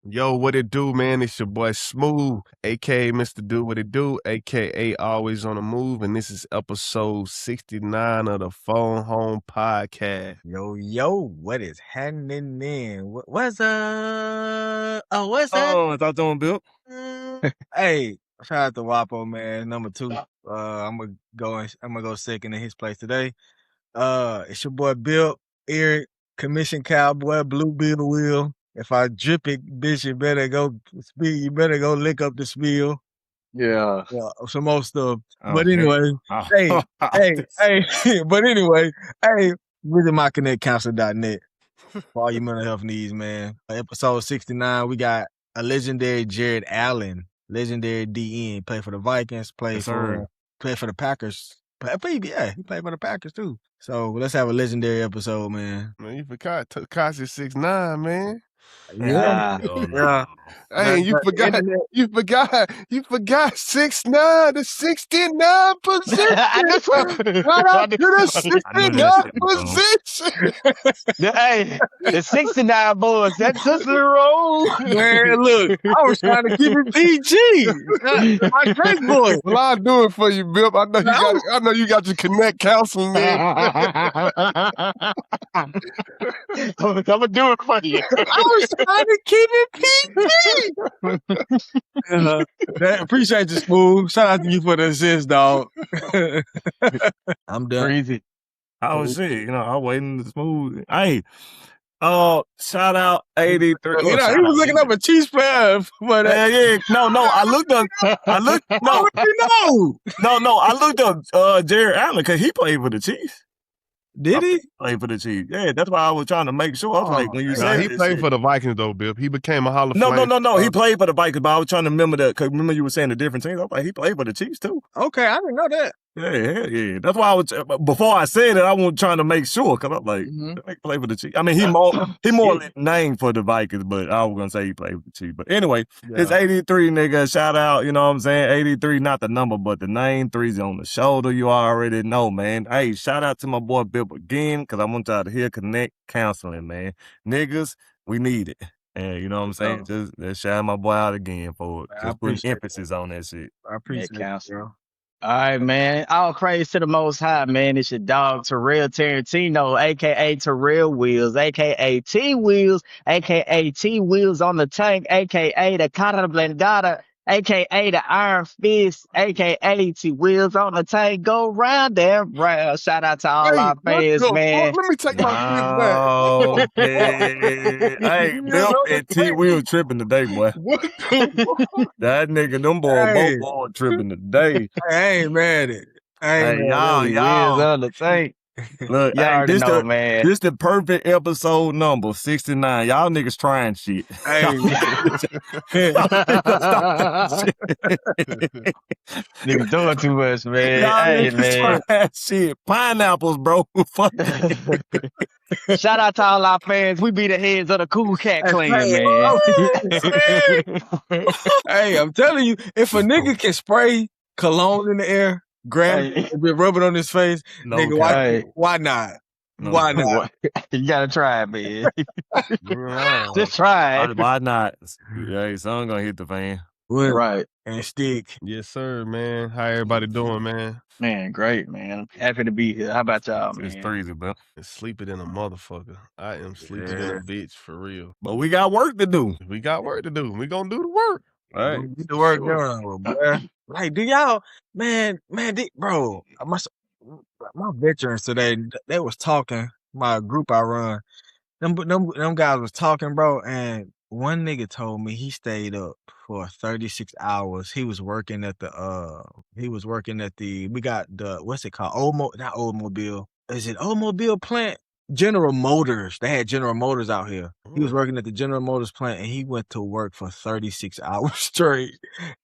Yo, what it do, man? It's your boy Smooth, aka Mr. Do What It Do, aka Always on the Move, and this is episode 69 of the Phone Home Podcast. Yo, what is happening, man? What's up? Oh, what's up? Oh, I thought doing Bill. Hey, shout out to Wapo, man. Number 2. I'm gonna go second in his place today. It's your boy Bill, Eric, Commission Cowboy, Blue Bill Wheel. If I drip it, bitch, you better go speed. You better go lick up the spill. Yeah. Some more stuff. Oh, But anyway, hey, but anyway, visit myconnectcounselor.net for all your mental health needs, man. Episode 69, we got a legendary Jared Allen, legendary DN, played for the Vikings, played for the Packers. He played for the Packers too. So let's have a legendary episode, man. Man, you forgot Takashi 6ix9ine, man. Yeah. Hey, you forgot 6ix9ine, the 69 position. Right out to the 69 position. Hey, the 69 boys, that's just the roll. Man, look, I was trying to keep it PG. My great boy. Well, I'll do it for you, Bill. I know you got your connect counseling, man. I'm gonna do it for you. I was trying to keep it PG. Appreciate you, Smooth. Shout out to you for the assist, dog. I'm done. Crazy. Oh shit, I'm waiting to Smooth. Hey, shout out 83. He was looking up a Chiefs player for that. Yeah. No, I looked up. No. I looked up Jared Allen because he played for the Chiefs. Did he? Play for the Chiefs. Yeah, that's why I was trying to make sure. I was like, when you said he played for the Vikings though, Bill. He became a Hall of Fame. No. He played for the Vikings, but I was trying to remember that because remember you were saying the different teams. I was like, he played for the Chiefs too. Okay, I didn't know that. Yeah. That's why I was before I said it, I was trying to make sure because I'm like, he played for the Chiefs. I mean, he more named for the Vikings, but I was gonna say he played for the Chiefs. But anyway, it's 83, nigga. Shout out, you know what I'm saying? 83, not the number, but the name. 3's on the shoulder. You already know, man. Hey, shout out to my boy Bill again because I want y'all to hear Connect Counseling, man. Niggas, we need it. And you know what I'm saying? Just shout my boy out again for it. Just put emphasis on that shit. I appreciate it, bro. All right, man. All praise to the Most High, man. It's your dog, Terrell Tarantino, a.k.a. Terrell Wheels, a.k.a. T-Wheels, a.k.a. T-Wheels on the tank, a.k.a. the Cara Blendada, a.k.a. the Iron Fist, a.k.a. T-Wheels on the tank. Go round and round. Shout out to all our fans, man. Let me take my shit back. Hey, Bill and T-Wheel tripping today, boy. That nigga, them boys tripping today. I ain't mad at it. Hey, y'all on the tank. Look, y'all this know, man. This the perfect episode number 69. Y'all niggas trying shit. Hey, niggas doing too much, man. Y'all Hey, niggas man. trying shit. Pineapples, bro. Fuck. Shout out to all our fans. We be the heads of the Cool Cat Clan, man. Hey, I'm telling you, if a nigga can spray cologne in the air, grab it, and rub it on his face, nigga, why not? No. Why not? You gotta try it, man. Just try it. Why not? Hey, son gonna hit the fan. Right. And stick. Yes, sir, man. How everybody doing, man? Man, great, man. Happy to be here. How about y'all, man? It's crazy, bro. It's sleeping in a motherfucker. I am sleeping in a bitch for real. But we got work to do. We got work to do. We gonna do the work. All right. Get the work done, bro. Like, do y'all, man, bro, my veterans today, they was talking, my group I run, them guys was talking, bro, and one nigga told me he stayed up for 36 hours. He was working at we got the, what's it called? Not Oldsmobile. Is it Oldsmobile plant? General Motors. They had General Motors out here. He was working at the General Motors plant and he went to work for 36 hours straight.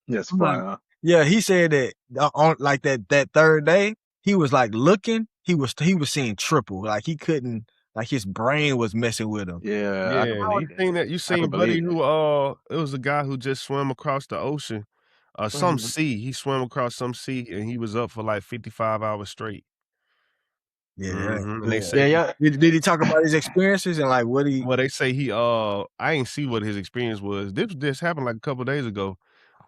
Yes, fine. Yeah, he said that on like that third day, he was like looking, he was seeing triple. Like he couldn't, like his brain was messing with him. Yeah. You seen Buddy who it was a guy who just swam across the ocean. Some sea. He swam across some sea and he was up for like 55 hours straight. And they Yeah. say, Did he talk about his experiences and like what he? well, they say he I ain't see what his experience was. This happened like a couple days ago.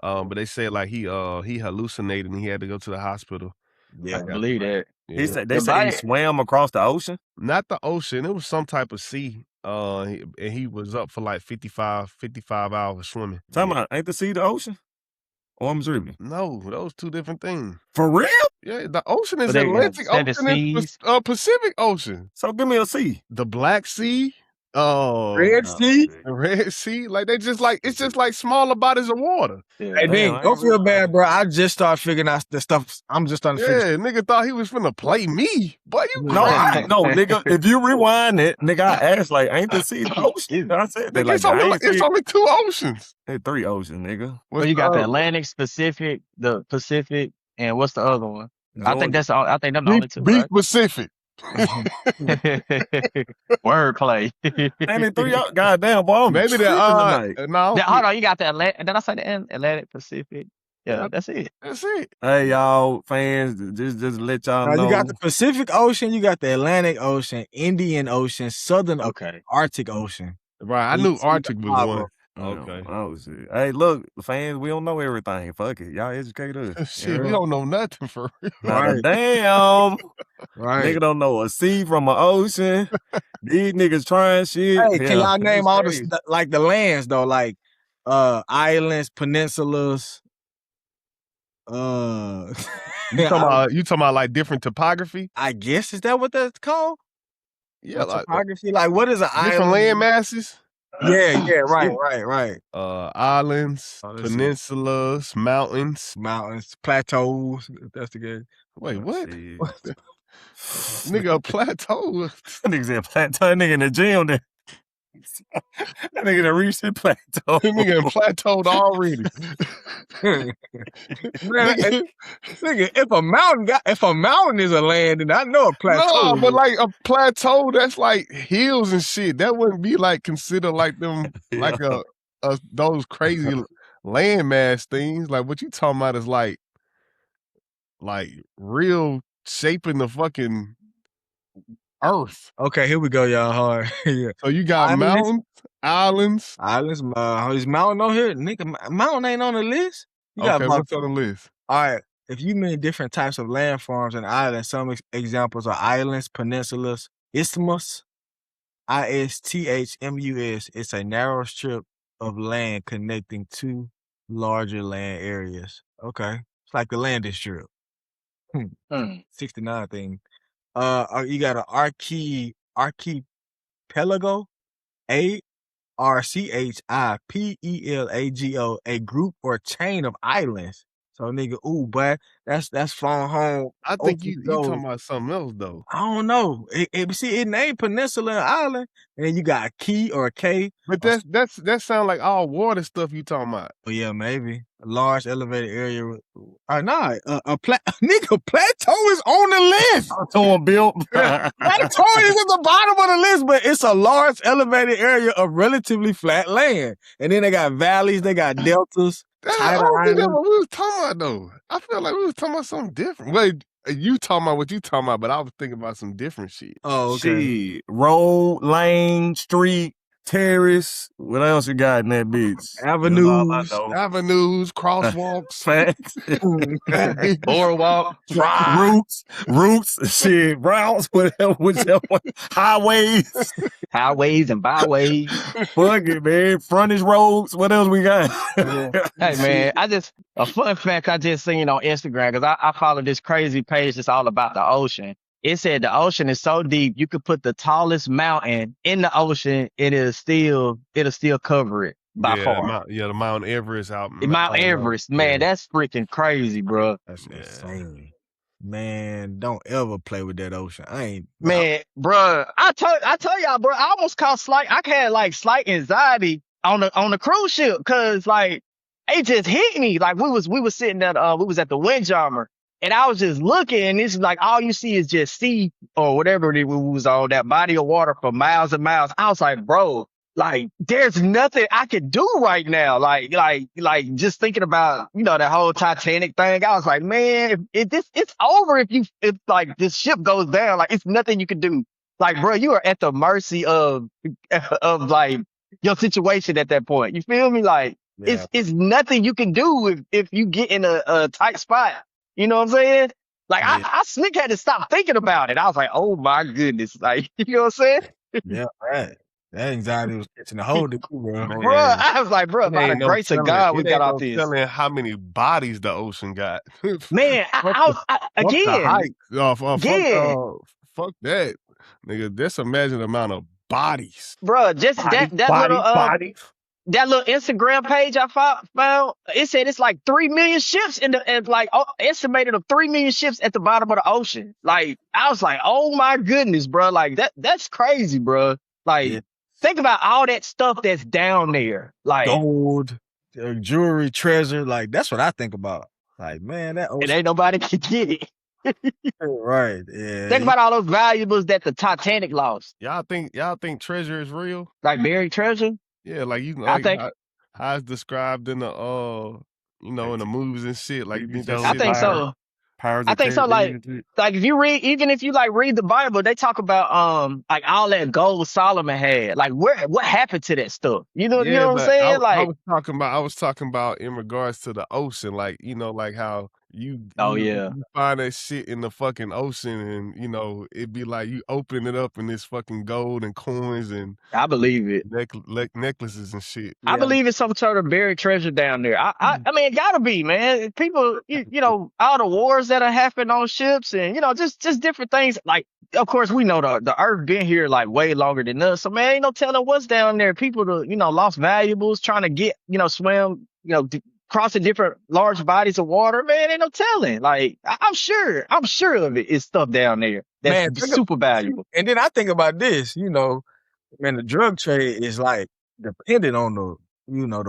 But they said like he hallucinated and he had to go to the hospital. Yeah, I believe that. He Yeah. said they say he swam across the ocean. Not the ocean. It was some type of sea. And he was up for like 55 hours swimming. Talking about ain't the sea the ocean? Or I'm dreaming. No, those two different things. For real? Yeah, the ocean is But they Atlantic said the Ocean and seas. Pacific Ocean. So give me a sea. The Black Sea, Red Sea. the Red Sea. Like it's just like smaller bodies of water. Yeah. Hey, Damn, Nick, I don't ain't feel realize bad, that. bro. I just started figuring out the stuff. I'm just starting to figure. Yeah, nigga thought he was finna play me. Boy, you No, crazy. no, nigga. If you rewind it, nigga, I asked like, ain't the sea the ocean? I said that Nigga, like, it's only, I ain't it's see only two oceans. it. 3 oceans, nigga. Well, you got the Atlantic, Pacific, the Pacific, and what's the other one? I think that's all. I think them the only two, Beef right? Pacific. Wordplay. Ain't it 3 oceans? Goddamn, boy, I'm Maybe tripping tonight. no. Hold on, you got the Atlantic. Did I say the Atlantic, Pacific? Yeah, that's it. That's it. Hey, y'all fans, just let y'all Now know. you got the Pacific Ocean, you got the Atlantic Ocean, Indian Ocean, Southern Okay. Arctic Ocean. Right, I knew Arctic was Chicago. one. Okay. Oh, shit. Hey, look, fans, we don't know everything. Fuck it. Y'all educate us. Shit, we don't know nothing for real. Not a Right. damn. Right. Nigga don't know a sea from an ocean. These niggas trying shit. Hey, can y'all name it's all crazy. the lands though? Like islands, peninsulas. You talking about like different topography? I guess is that what that's called? Yeah, like topography. Like what is an different island? land masses. Yeah, right. Islands, Oh, let's see. peninsulas, mountains. Mountains, plateaus. If that's the case. Wait, what? Shit. Nigga, a plateau. That nigga said plateau. That nigga in the gym there. That nigga that reached his plateau. Nigga plateaued already. Man, nigga, if a mountain is a land, then I know a plateau. No, but like a plateau, that's like hills and shit. That wouldn't be like considered like them, like those crazy landmass things. Like what you talking about is like real shaping the fucking earth. Okay, here we go, y'all. Hard. Yeah. So you got mountains, islands. Islands, is mountain on here? Nigga, mountain ain't on the list. You got Okay, about- what's on the list? All right. If you mean different types of landforms and islands, some examples are islands, peninsulas, isthmus, isthmus. It's a narrow strip of land connecting two larger land areas. Okay. It's like the landing strip. 69 thing. You got an archipelago, archipelago, a group or chain of islands. So nigga, ooh, but that's phone home. I think you talking about something else though. I don't know. It named peninsula and island, and then you got a key or a K. But that sound like all water stuff you talking about. Oh yeah, maybe a large elevated area. Nigga, plateau is on the list. Plateau built. Plateau is at the bottom of the list, but it's a large elevated area of relatively flat land. And then they got valleys, they got deltas. I don't think that's what we was talking about though. I feel like we was talking about something different. Wait, you talking about what you talking about, but I was thinking about some different shit. Oh, okay. Shit. Road, lane, street, terrace. What else you got in that bitch? Avenues, crosswalks, Facts. Boardwalk, routes, shit, routes, whichever one. Highways. highways and byways. Fuck it, man. Frontage roads. What else we got? Hey man, a fun fact I just seen on Instagram because I follow this crazy page that's all about the ocean. It said the ocean is so deep you could put the tallest mountain in the ocean, it'll still cover it by far. The Mount Everest out. Mount Everest, man, that's freaking crazy, bro. That's insane. Man, don't ever play with that ocean. Bro. I told y'all, bro. I almost caught slight anxiety on the cruise ship because like it just hit me. Like we was sitting at we was at the Windjammer and I was just looking and it's like all you see is just sea or whatever it was on that body of water for miles and miles. I was like, bro, like there's nothing I could do right now. Like just thinking about, that whole Titanic thing. I was like, man, it's over if like this ship goes down. Like it's nothing you can do. Like, bro, you are at the mercy of like your situation at that point. You feel me? Like Yeah. it's nothing you can do if you get in a tight spot. You know what I'm saying? Like Yeah. I slick had to stop thinking about it. I was like, oh my goodness. Like, you know what I'm saying? Yeah, right. That anxiety was catching a hold of you, bro. Man, Bro, I was like, bro, it by the ain't no grace of telling. God, we It got ain't off no this. telling how many bodies the ocean got. Man, Fuck the again, height. Fuck that, nigga. Just imagine the amount of bodies. bro, just that little body. that little Instagram page I found, it said it's like 3 million ships and like estimated of 3 million ships at the bottom of the ocean. Like I was like, oh my goodness, bro, like that's crazy, bro. Like Yeah. think about all that stuff that's down there, like Gold, jewelry, treasure. Like that's what I think about. Like, man, that and ocean. ain't nobody can get it. Right. Yeah. Think about all those valuables that the Titanic lost, Y'all think treasure is real? like buried treasure. Yeah, like I think how it's described in the in the movies and shit. Like you think that I I shit think is so. Powers I of think so. Caribbean. Like if you even if you like read the Bible, they talk about like all that gold Solomon had. Like what happened to that stuff? You know Yeah, what I'm but saying? I Like, was talking about in regards to the ocean, like like how oh yeah, you find that shit in the fucking ocean, and it'd be like you open it up and it's fucking gold and coins and I believe it. necklaces and shit. I Yeah. believe it's some sort of buried treasure down there. I mean, it gotta be, man. People, all the wars that have happened on ships, and just different things. Like, of course, we know the Earth been here like way longer than us. So, man, ain't no telling what's down there. People, lost valuables trying to get, swim, crossing different large bodies of water. Man, ain't no telling. Like, I'm sure of it is stuff down there that's Man, super valuable. and then I think about this, man, the drug trade is like dependent on the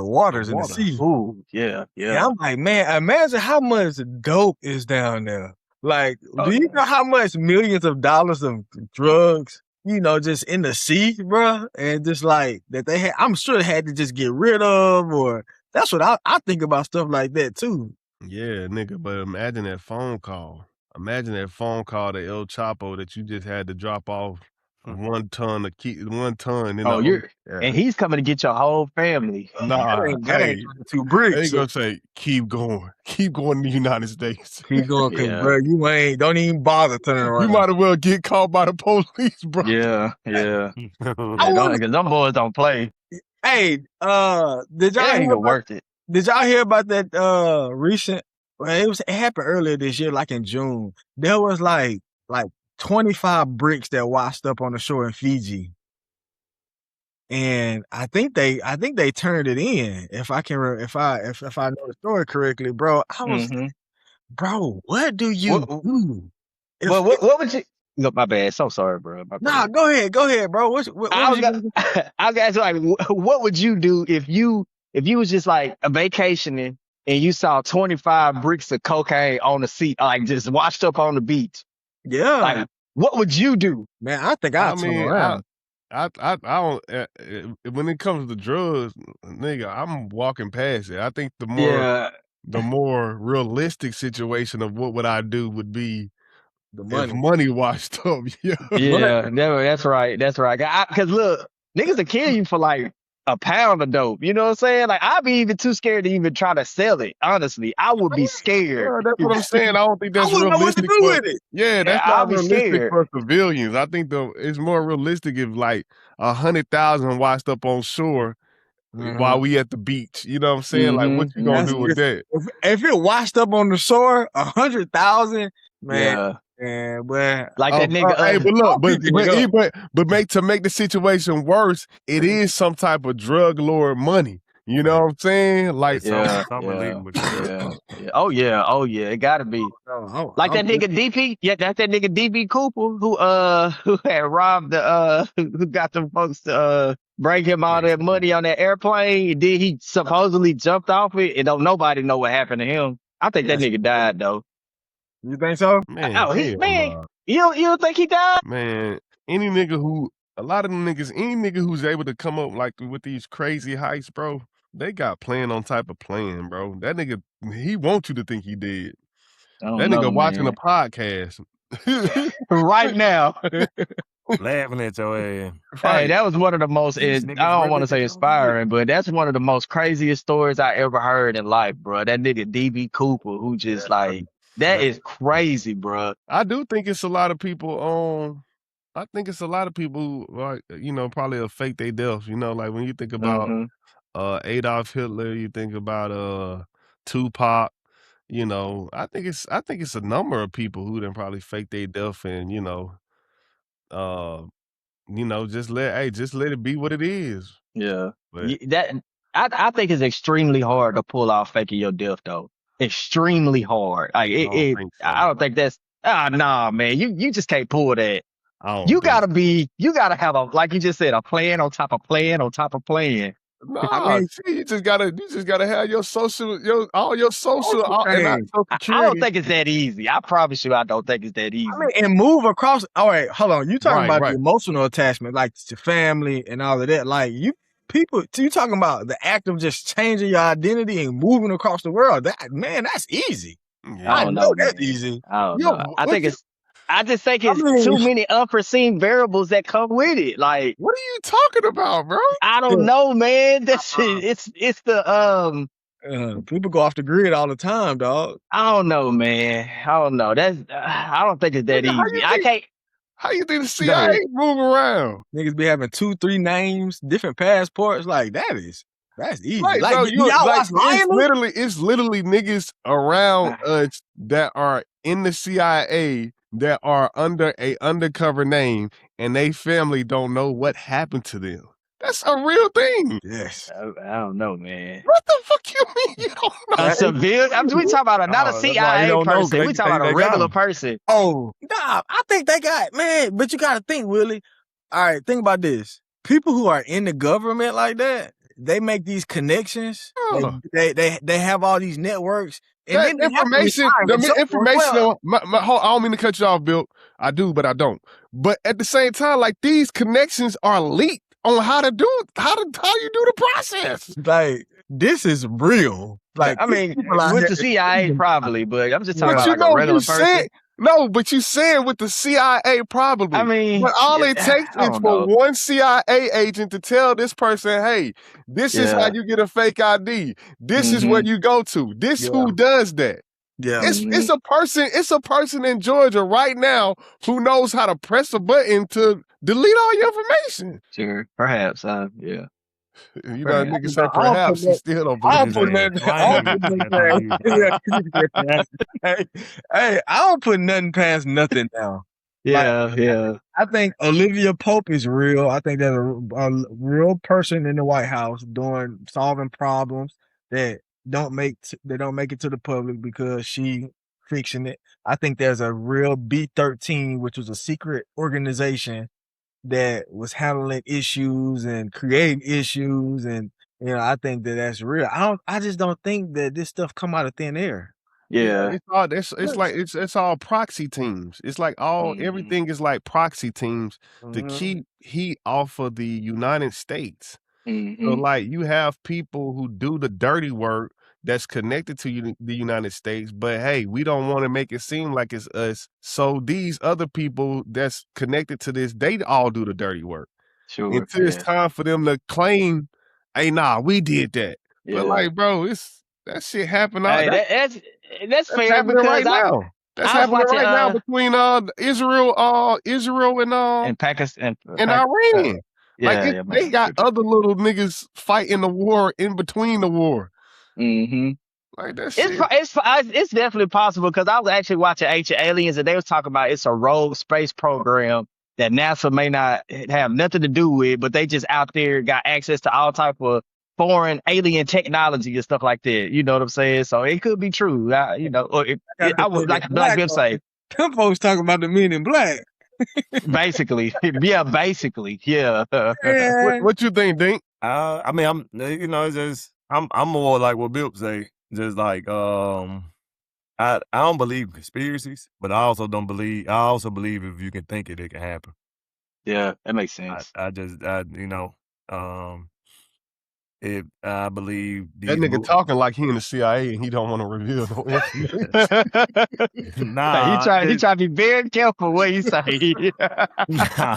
waters and the sea. Ooh, yeah, And I'm like, man, imagine how much dope is down there. Like, Oh, do you yeah. know how much millions of dollars of drugs, just in the sea, bro? And just like that they had, I'm sure they had to just get rid of, or that's what I think about stuff like that too. Yeah, nigga, but imagine that phone call. Imagine that phone call to El Chapo that you just had to drop off 1 ton of 1 ton in Oh, the and he's coming to get your whole family. Nah, That ain't hey, 2 they bricks. gonna say, keep going to the United States. Keep going, cause Yeah. bro, don't even bother turning around. You might as well get caught by the police, bro. Yeah. I Them boys don't play. Hey, did y'all It ain't hear even about, worth it. did y'all hear about that recent? Well, it happened earlier this year, like in June. There was like 25 bricks that washed up on the shore in Fiji, and I think they turned it in. If I know the story correctly, bro. I was, bro, what do you do? Well, what would you? No, my bad. So sorry, bro. My Nah, bad. go ahead, bro. What I was was you? I was asking, like, what would you do if you was just like a vacationing and you saw 25 bricks of cocaine on the seat, like just washed up on the beach? Yeah, Like, what would you do? man. I think I'll turn around. I don't. When it comes to drugs, nigga, I'm walking past it. I think the more realistic situation of what would I do would be The if money washed up. Yeah, That's right. That's right. Because look, niggas will kill you for like a pound of dope. You know what I'm saying? Like, I'd be even too scared to even try to sell it. Honestly, I would be scared. Yeah, that's what I'm saying. I don't think that's I wouldn't know what to realistic. do with it. Yeah, that's I'll not be realistic scared. for civilians. I think it's more realistic if like 100,000 washed up on shore while we at the beach. You know what I'm saying? Like, what you gonna do with that? If it washed up on the shore, 100,000, man. Yeah. And well, Like that nigga. Hey, but look, I'll pick to make the situation worse, it is some type of drug lord money. You know what I'm saying? Like, Yeah. Oh yeah. It gotta be. Like that nigga DP. Yeah, that's that nigga DB Cooper who had robbed the who got them folks to bring him all that money on that airplane. Then he supposedly jumped off it, and don't nobody know what happened to him. I think that nigga died though. You think so? man, Oh, hell man. nah. You don't think he died? Man, any nigga who A lot of them niggas, any nigga who's able to come up like with these crazy heights, bro, they got plan on type of plan, bro. That nigga, he wants you to think he dead. I don't That know, nigga watching a man. podcast. Right now. Laughing at your ass. Hey, that was one of the most, These I niggas don't really want to say think I'm inspiring, but that's one of the most craziest stories I ever heard in life, bro. That nigga DB Cooper, who just like, that is crazy, bro. I do think it's a lot of people, I think it's a lot of people who, like, probably will fake their death. Like when you think about Adolf Hitler, you think about Tupac. I think it's a number of people who then probably fake their death and just let it be what it is. Yeah. But I think it's extremely hard to pull off faking your death though. Extremely hard. Like I don't think so. I don't think that's nah, man. You just can't pull that. I don't You think gotta have like you just said, a plan on top of plan on top of plan. Nah, I mean, you just gotta have your social, all your social, and not things. social I security. don't think it's that easy. I promise you, I don't think it's that easy. I mean, and move across. All right, hold on. You talking about Right. the emotional attachment, like to family and all of that. Like you talking about the act of just changing your identity and moving across the world. That's easy. Yeah. I don't know, that's man. easy. I don't Yo, know. I what just think it's mean- too many unforeseen variables that come with it. Like, What are you talking about, bro? I don't know, man. That's it's the People go off the grid all the time, dog. I don't know, man. I don't know. That's I don't think it's that Nigga, how you easy. I think- can't. How you think the CIA move around? Niggas be having 2-3 names, different passports. Like that's easy. Like, Like, bro, y'all watch Lion? it's literally niggas around us that are in the CIA that are under a undercover name, and they family don't know what happened to them. That's a real thing. Yes. I don't know, man. What the fuck you mean you don't know? A civilian? We talking about not a that's why you CIA don't know, person. they- We talking about they a got regular 'em. person. Oh, nah, I think they got, man, but you got to think, Willie. All right, think about this. People who are in the government like that, they make these connections. Huh. They have all these networks. And That then they have to information, retire the at some point. information, Well, I don't mean to cut you off, Bill. I do, but I don't. But at the same time, like, these connections are leaked on how you do the process. like, this is real. Like, I mean, people out with here- the CIA probably, but I'm just talking But about like a regular you person. said no. But you said with the CIA probably. I mean, but all it takes I is don't for know. one CIA agent to tell this person, "Hey, this is how you get a fake ID. This is where you go to. This who does that." Yeah. It's a person. It's a person in Georgia right now who knows how to press a button to delete all your information. Sure, perhaps. Yeah. You know, nigga say I don't perhaps. put He still don't I believe don't put his ass. Hey, I don't put nothing past nothing now. Yeah. I think Olivia Pope is real. I think there's a real person in the White House solving problems that don't make it to the public because she fixing it. I think there's a real B-13, which was a secret organization that was handling issues and creating issues, and I think that's real. I just don't think that this stuff come out of thin air. Yeah. It's all proxy teams. It's like everything is like proxy teams to keep heat off of the United States. So like you have people who do the dirty work that's connected to the United States, but hey, we don't want to make it seem like it's us. So these other people that's connected to this, they all do the dirty work. Sure. Until it's time for them to claim, hey, nah, we did that. But like, bro, that shit happened. Hey, that's fair happening because right now. That's I was happening watching, right now between Israel and Pakistan and Iran. Yeah, They got other little niggas fighting the war in between the war. Like that shit. It's definitely possible because I was actually watching Ancient Aliens and they was talking about it's a rogue space program that NASA may not have nothing to do with, but they just out there got access to all type of foreign alien technology and stuff like that. You know what I'm saying? So it could be true. I would like Bill say. Them folks talking about the Men in Black. Basically, yeah. What you think, Dink? I mean, it's just I'm more like what Bill say. Just like I don't believe in conspiracies, but I also believe if you can think it, it can happen. Yeah, that makes sense. I just, you know, if I believe That these nigga movies. talking like he in the CIA and he don't want to reveal no information. He Nah, try to be very careful what he say. nah,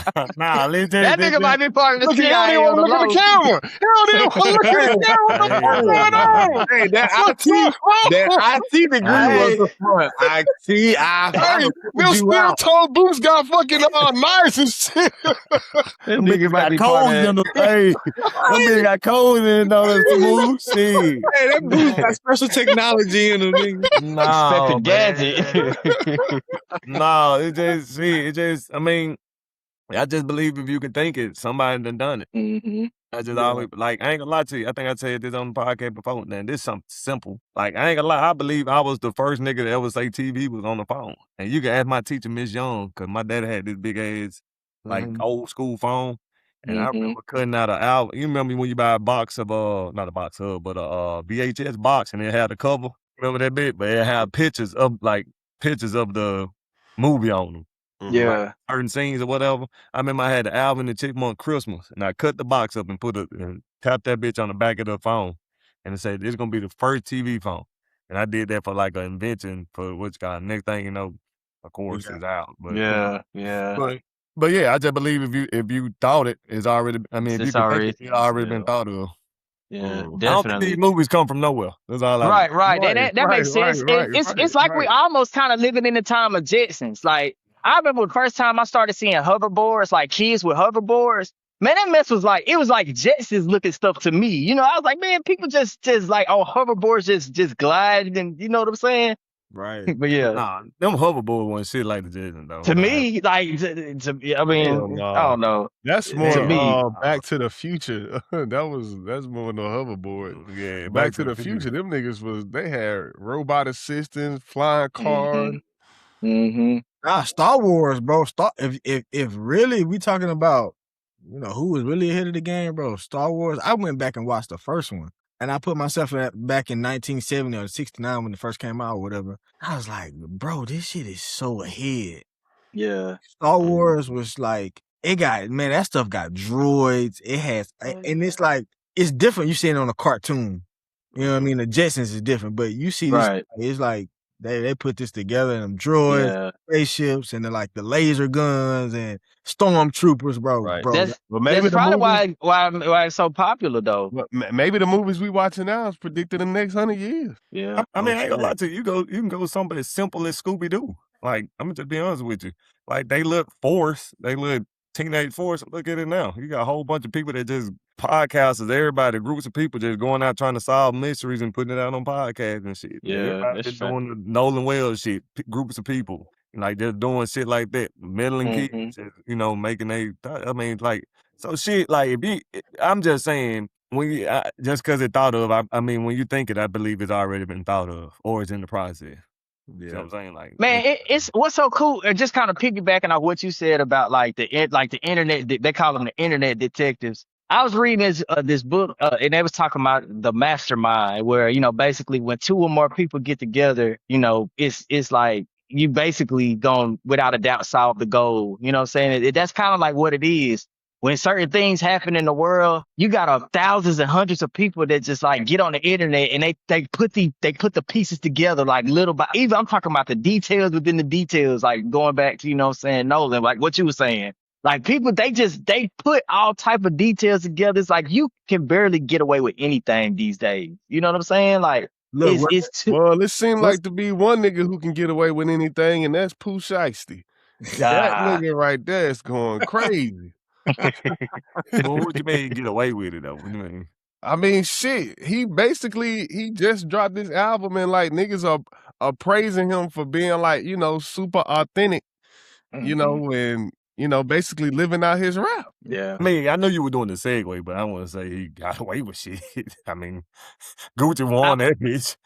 That nigga might be part of the Look, he don't even CIA want on to the look at the low. camera. He don't even want to look at the camera. What the fuck going on? Hey, that IT degree was Hey. the front. I see. I Hey, pulled them you steel out. toe boots got fucking knives and shit. That them nigga bitches might got be part of codes in that. them. Hey, them bitches got codes in all that smooth shit. Hey, that boost got special technology in them, nigga. Inspector No, Gadget. man. No, it just, I mean, I just believe if you can think it, somebody done it. Mm-hmm. I just always, like, I ain't gonna lie to you. I think I said this on the podcast before. Man, this is something simple. Like, I ain't gonna lie. I believe I was the first nigga to ever say TV was on the phone. And you can ask my teacher, Miss Young, because my dad had this big ass, like, old school phone. And I remember cutting out an album. You remember when you buy a box of, not a box of, but a VHS box and it had a cover? Remember that bit? But it had pictures of the movie on them. Like Yeah. certain scenes or whatever. I remember I had the album The Chipmunk Christmas, and I cut the box up and and tapped that bitch on the back of the phone, and it said, "This is gonna be the first TV phone." And I did that for like an invention for which guy. Next thing you know, of course, it's out. But Yeah. but yeah, I just believe if you thought it, it's already. I mean, if you It's could think already, it's already been thought of. yeah, I don't think these definitely. movies come from nowhere. That's all I. Right. Right, That makes sense. It's like we almost kind of living in the time of Jetsons. Like I remember the first time I started seeing hoverboards, like kids with hoverboards. Man, that mess was like it was like Jetsons looking stuff to me. You know, I was like, man, people just like on hoverboards just gliding, and you know what I'm saying? Right. But yeah, Nah, them hoverboard wasn't shit like the Jetsons though. to Nah. me, like, I mean, Hell I no. don't know. That's To me, more Back to the Future. That's more no hoverboard. Yeah, Back to the Future, them niggas they had robot assistants, flying cars. Star Wars, bro. If really we talking about, who was really ahead of the game, bro. Star Wars. I went back and watched the first one, and I put myself back in 1970 or 69 when it first came out or whatever. I was like, bro, this shit is so ahead. yeah. Star Wars was like, that stuff got droids. It has, and it's like, it's different. You see it on a cartoon. You know what I mean? The Jetsons is different, but you see this, it's like, they put this together and them droids, spaceships, and then like the laser guns and stormtroopers, bro. Right. Bro, That's probably why it's so popular though. Maybe the movies we watching now is predicted in the next 100 years. Yeah. I mean, I ain't gonna lie to you. You can go with something as simple as Scooby Doo. Like, I'm gonna just be honest with you. Like, they look forced. They look teenage force. Look at it now. You got a whole bunch of people that just podcasters, everybody, groups of people just going out trying to solve mysteries and putting it out on podcasts and shit. Yeah, everybody just doing the Nolan Wells shit. Groups of people like just doing shit like that, meddling kids, making I mean, like, so shit. Like, I'm just saying. Just because it's thought of, I mean, when you think it, I believe it's already been thought of or it's in the process. Yeah. You know what I'm saying? Like, man, it's what's so cool. Just kind of piggybacking on what you said about like the internet. They call them the internet detectives. I was reading this book, and they was talking about the mastermind, where basically when two or more people get together, it's like you basically going without a doubt solve the goal. You know what I'm saying? That's kind of like what it is. When certain things happen in the world, you got thousands and hundreds of people that just like get on the internet and they put the pieces together like little by even. I'm talking about the details within the details, like going back to Nolan, like what you were saying. Like people, they put all type of details together. It's like you can barely get away with anything these days. You know what I'm saying? Like it seems like to be one nigga who can get away with anything, and that's Pooh Shiesty. That nigga right there is going crazy. Well, what you mean get away with it though? What do you mean? I mean, shit. He just dropped this album and like niggas are praising him for being like super authentic, and basically living out his rap. Yeah. I mean, I know you were doing the segue, but I want to say he got away with shit. I mean, Gucci won that bitch.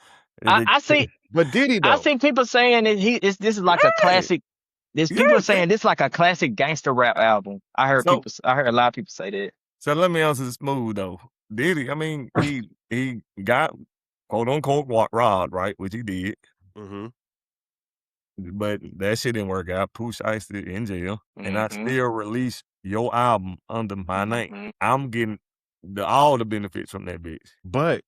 I see, but did he though? I see people saying that this is like a classic. There's people saying this is like a classic gangster rap album. I heard a lot of people say that. So let me answer smooth though. Did he? I mean, he got quote unquote robbed, right? Which he did. Mm-hmm. but that shit didn't work out. Pooh Shiesty in jail, and I still release your album under my name. I'm getting all the benefits from that bitch. But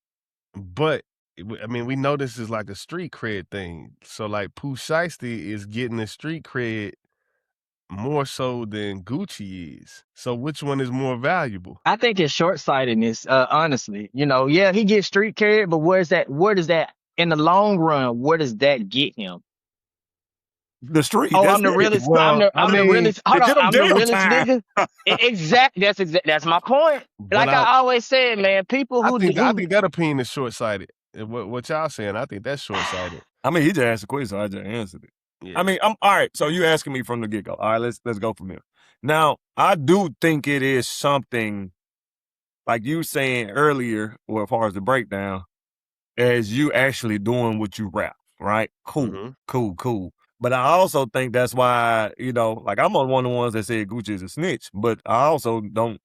I mean, we know this is like a street cred thing. So like Pooh Shiesty is getting the street cred more so than Gucci is. So which one is more valuable? I think it's short-sightedness, honestly. You know, yeah, he gets street cred, but where does that in the long run, where does that get him? The street. Oh, I'm the realest. I'm the realest. Hold on, I'm the realest nigga. That's my point. Like I always said, man, people who I think that opinion is short-sighted. What y'all saying? I think that's short-sighted. I mean, he just asked a question, so I just answered it. Yeah. I mean, I'm all right. So you asking me from the get-go. All right, let's go from here. Now, I do think it is something like you saying earlier, or as far as the breakdown, as you actually doing what you rap, right? Cool. But I also think that's why, you know, like I'm on one of the ones that said Gucci is a snitch, but I also don't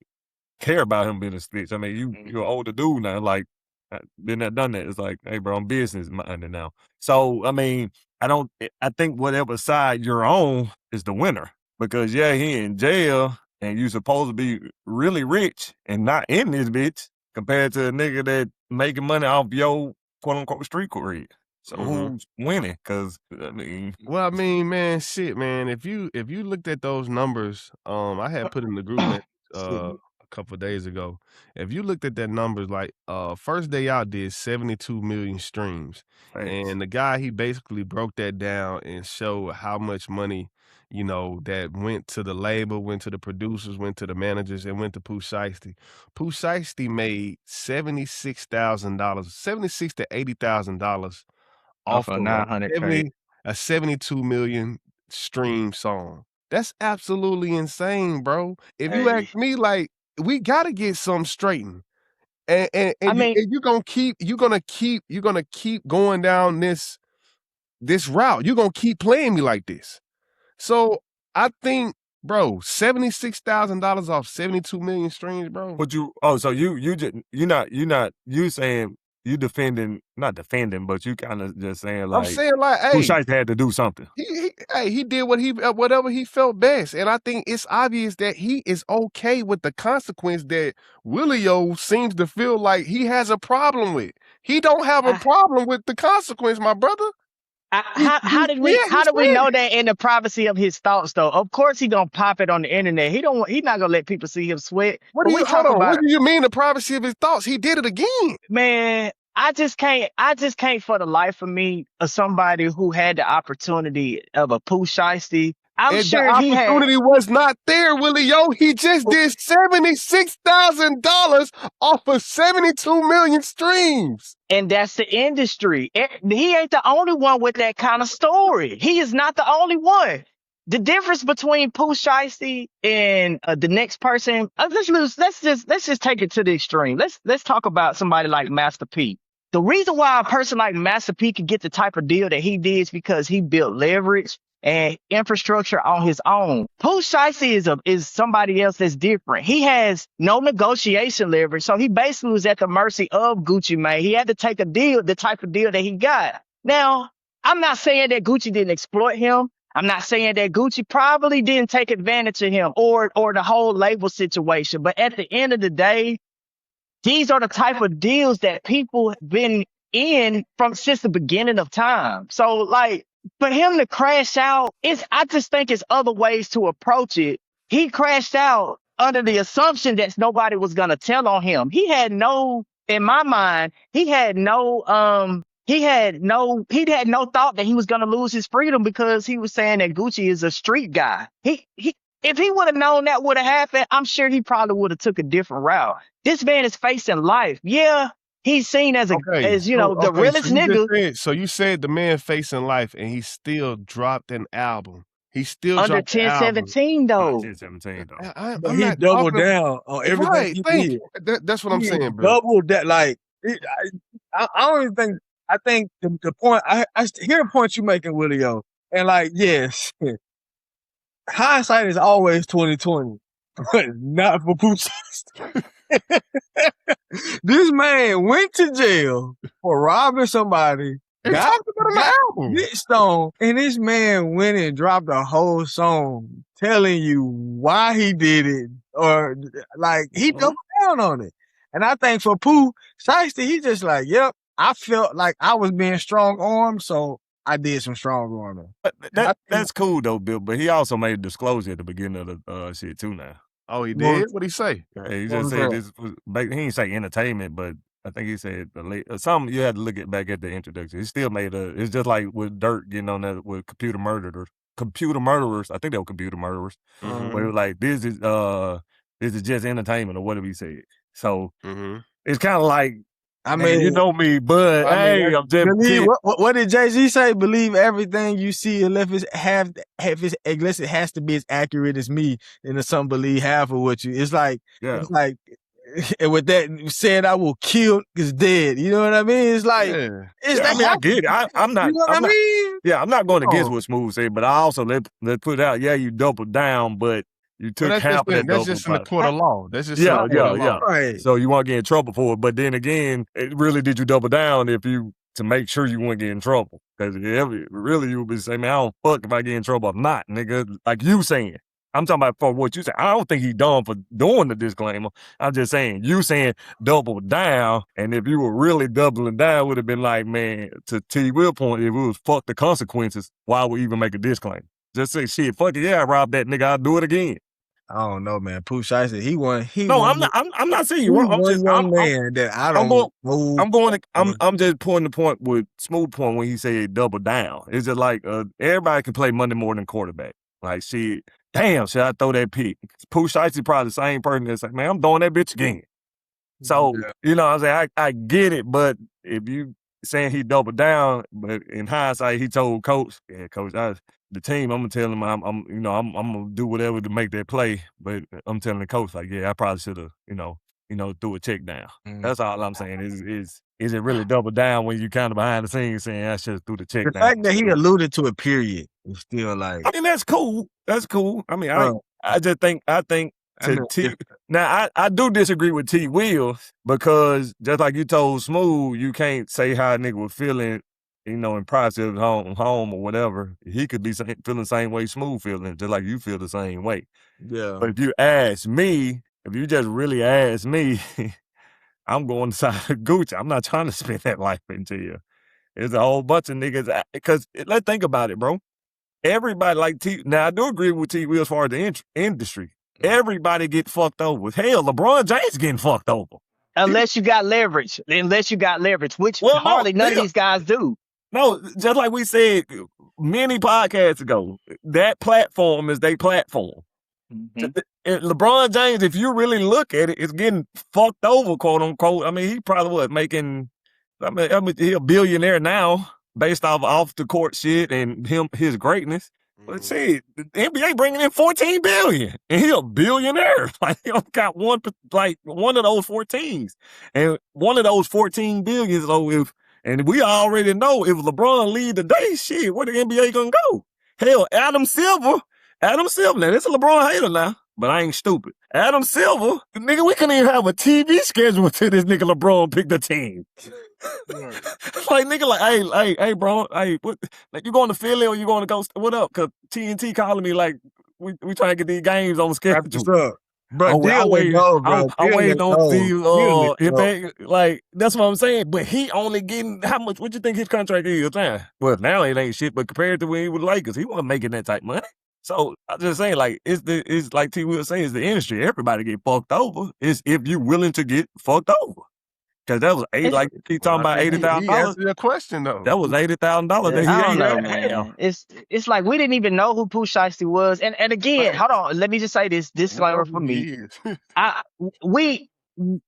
care about him being a snitch. I mean, you're an older dude now, like, been there, done that. It's like, hey, bro, I'm business minded now. So, I mean, I think whatever side you're on is the winner. Because, yeah, he in jail and you supposed to be really rich and not in this bitch compared to a nigga that making money off your quote-unquote street cred. So who's winning? Because, I mean... Well, I mean, man, shit, man. If you looked at those numbers, I had put in the group a couple of days ago. If you looked at that numbers, like first day out did 72 million streams. Thanks. And the guy, he basically broke that down and showed how much money, you know, that went to the label, went to the producers, went to the managers, and went to Pooh Shiesty. Pooh Shiesty made $76,000, $76,000 to $80,000 off of 900K. a 72 million stream song. That's absolutely insane, bro. If you ask me, like, we gotta get something straightened. And you're gonna keep going down this route. You're gonna keep playing me like this. So I think, bro, $76,000 off 72 million streams, bro. But you saying you defending, not defending, but you kind of just saying like, I'm saying like, hey, Pooh Shiesty had to do something. He did whatever he felt best, and I think it's obvious that he is okay with the consequence that Willie-O seems to feel like he has a problem with. He don't have a problem with the consequence, my brother. How did we know that in the privacy of his thoughts though? Of course he gonna pop it on the internet. He's not gonna let people see him sweat. What do you mean the privacy of his thoughts? He did it again. Man, I just can't for the life of me of somebody who had the opportunity of a Pooh Shiesty. I'm sure the opportunity was not there, Willie-O. He just did $76,000 off of 72 million streams. And that's the industry. He ain't the only one with that kind of story. He is not the only one. The difference between Pooh Shiesty and the next person, let's just take it to the extreme. Let's talk about somebody like Master P. The reason why a person like Master P could get the type of deal that he did is because he built leverage and infrastructure on his own. Pooh Shiesty is somebody else that's different. He has no negotiation leverage, so he basically was at the mercy of Gucci Mane. He had to take a deal, the type of deal that he got. Now, I'm not saying that Gucci didn't exploit him. I'm not saying that Gucci probably didn't take advantage of him or the whole label situation. But at the end of the day, these are the type of deals that people have been in since the beginning of time. So, like, for him to crash out, I just think it's other ways to approach it. He crashed out under the assumption that nobody was going to tell on him. In my mind, he had no thought that he was going to lose his freedom because he was saying that Gucci is a street guy. If he would have known that would have happened, I'm sure he probably would have took a different route. This man is facing life. Yeah. He's seen as the realest nigga. So you said the man facing life, and he still dropped an album. He still under dropped 1017 though. 1017 though. But he doubled down on everything he did. That's what I'm saying, bro. Doubled that. Like I don't even think. I think the point. I hear the point you're making, Willie-O, and like yes, hindsight is always 20/20, but not for Pooh Shiesty. This man went to jail for robbing somebody. And talked about got album. ditched on, and this man went and dropped a whole song telling you why he did it, or like he doubled down on it. And I think for Pooh Shiesty, he just like, yep, I felt like I was being strong armed, so I did some strong arming. That's cool though, Bill. But he also made a disclosure at the beginning of the shit too. Now, oh, he did. What'd he say? Yeah, he just said this was. He didn't say entertainment, but I think he said something. You had to look back at the introduction. He still made it's just like with Dirt getting on that with computer murderers. I think they were computer murderers. Where it was like this is just entertainment or whatever he said. So it's kind of like. I mean, you know me, but hey, I'm just what did Jay-Z say? Believe everything you see unless it has to be as accurate as me, and some believe half of what you. It's like and with that said, I will kill is dead. You know what I mean? It's like I get it. I'm not. You know what I mean? Yeah, I'm not going against what Smooth said, but I also let put out. Yeah, you doubled down, but. You took half of that. That's just in the court of law. That's just yeah. Right. So you won't get in trouble for it. But then again, it really did you double down to make sure you wouldn't get in trouble. Because really you would be saying, man, I don't fuck if I get in trouble or not, nigga. Like you saying. I'm talking about for what you say. I don't think he done for doing the disclaimer. I'm just saying, you saying double down, and if you were really doubling down, would have been like, man, to T. Will point, if it was fuck the consequences, why would we even make a disclaimer? Just say, shit, fuck it, yeah, I robbed that nigga, I'll do it again. I don't know, man. Pooh Shiesty, he won. I'm not saying you wrong. I'm just I'm just pointing the point with Smooth point when he said double down. It's just like everybody can play Monday morning quarterback. Like, shit, damn, should I throw that pick? Pooh Shiesty probably the same person that's like, man, I'm throwing that bitch again. So you know, what I'm saying I get it, but if you saying he doubled down, but in hindsight, he told coach, the team, I'm gonna tell him I'm gonna do whatever to make that play. But I'm telling the coach like, yeah, I probably should have, threw a check down. That's all I'm saying. Is it really double down when you kind of behind the scenes saying I should have threw the check down? The fact that he alluded to a period is still like. I mean, that's cool. That's cool. I mean, I think. Now, I do disagree with T. Will because just like you told Smooth, you can't say how a nigga was feeling, in privacy of home or whatever. He could be feeling the same way Smooth feeling, just like you feel the same way. Yeah. But if you just really ask me, I'm going inside of Gucci. I'm not trying to spend that life into you. There's a whole bunch of niggas, because let's think about it, bro. Everybody like T. Now, I do agree with T. Will as far as the industry. Everybody get fucked over. Hell, LeBron James getting fucked over. Unless you got leverage, which hardly none of these guys do. No, just like we said many podcasts ago, that platform is their platform. LeBron James, if you really look at it, is getting fucked over, quote unquote. I mean, he probably making. I mean, he a billionaire now based off the court shit and his greatness. But see, the NBA bringing in $14 billion, and he a billionaire. Like he got one of those 14s, and one of those 14 billions. So and we already know if LeBron lead today, shit, where the NBA gonna go? Hell, Adam Silver. Now this is a LeBron hater now, but I ain't stupid. Adam Silver, nigga, we couldn't even have a TV schedule until this nigga LeBron picked the team. Like nigga, like, hey, bro, hey, what? Like you going to Philly or you going to go? What up? Cause TNT calling me like we trying to get these games on schedule. What's up? Bro, I'm waiting on these. Like that's what I'm saying. But he only getting how much? What you think his contract is now? Well, now it ain't shit. But compared to when he was Lakers, he wasn't making that type of money. So I'm just saying, like it's like T. Will saying, it's the industry. Everybody get fucked over. It's if you willing to get fucked over. Cause that was he talking about $80,000. He answered your question though. That was $80,000 that he I don't know, man. It's like we didn't even know who Pooh Shiesty was. And again, hold on, let me just say this disclaimer for me. I'm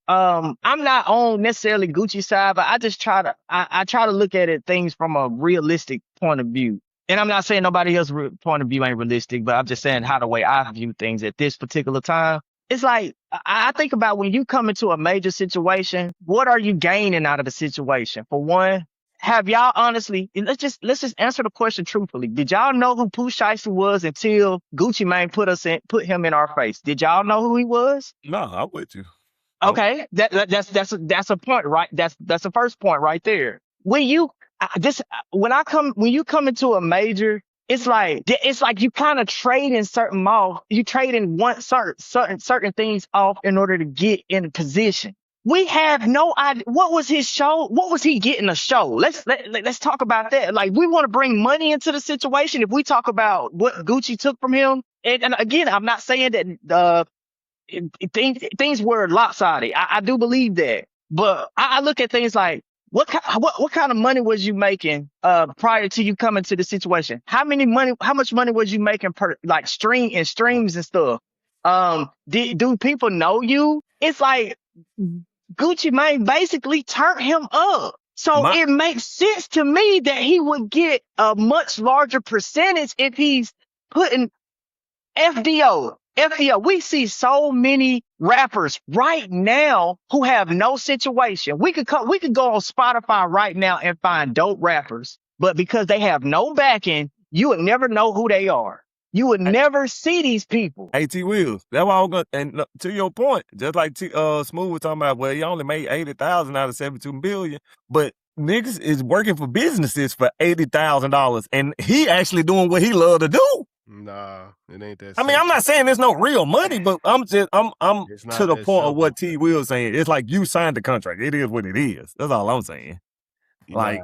not on necessarily Gucci side, but I just try to look at it things from a realistic point of view. And I'm not saying nobody else's point of view ain't realistic, but I'm just saying how the way I view things at this particular time. It's like, I think about when you come into a major situation, what are you gaining out of the situation? For one, have y'all honestly, let's just answer the question truthfully. Did y'all know who Pooh Shiesty was until Gucci Mane put him in our face? Did y'all know who he was? No, I'm with you. Okay, that's a point, right? That's the first point right there. When you when you come into a major, it's like you kind of trading you trading certain things off in order to get in a position. We have no idea what was his show. What was he getting a show? Let's talk about that. Like, we want to bring money into the situation. If we talk about what Gucci took from him, and again, I'm not saying that things were lopsided. I do believe that, but I look at things like what kind of money was you making prior to you coming to the situation? How much money was you making per like streams and stuff? Do people know you? It's like Gucci Mane basically turned him up. So it makes sense to me that he would get a much larger percentage if he's putting FDO. We see so many rappers right now who have no situation. We could go on Spotify right now and find dope rappers, but because they have no backing, you would never know who they are. You would never see these people. AT Wheels. That's why I'm gonna. And to your point, just like Smooth was talking about, well, he only made 80,000 out of 72 billion, but niggas is working for businesses for $80,000, and he actually doing what he love to do. Nah, it ain't that. I mean, I'm not saying there's no real money, but I'm to the point of what T Will saying. It's like you signed the contract. It is what it is. That's all I'm saying. Like,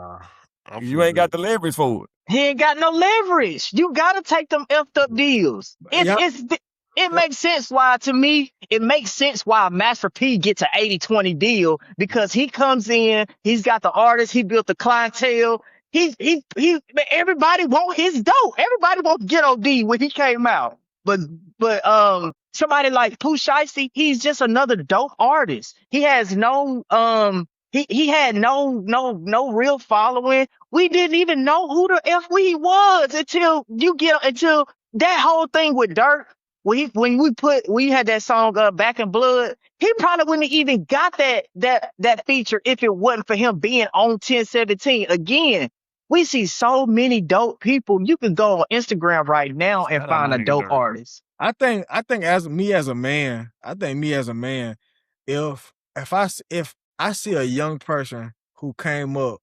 you ain't got the leverage for it. He ain't got no leverage. You gotta take them effed up deals. It makes sense why, to me, it makes sense why Master P gets an 80-20 deal, because he comes in, he's got the artist, he built the clientele. Everybody want his dope. Everybody want Ghetto D when he came out. But somebody like Pooh Shiesty, he's just another dope artist. He has no he had no real following. We didn't even know who the F we was until that whole thing with Dirk. When we had that song Back in Blood, he probably wouldn't have even got that feature if it wasn't for him being on 1017. Again, we see so many dope people. You can go on Instagram right now and find a dope artist. I think as a man, if I see a young person who came up,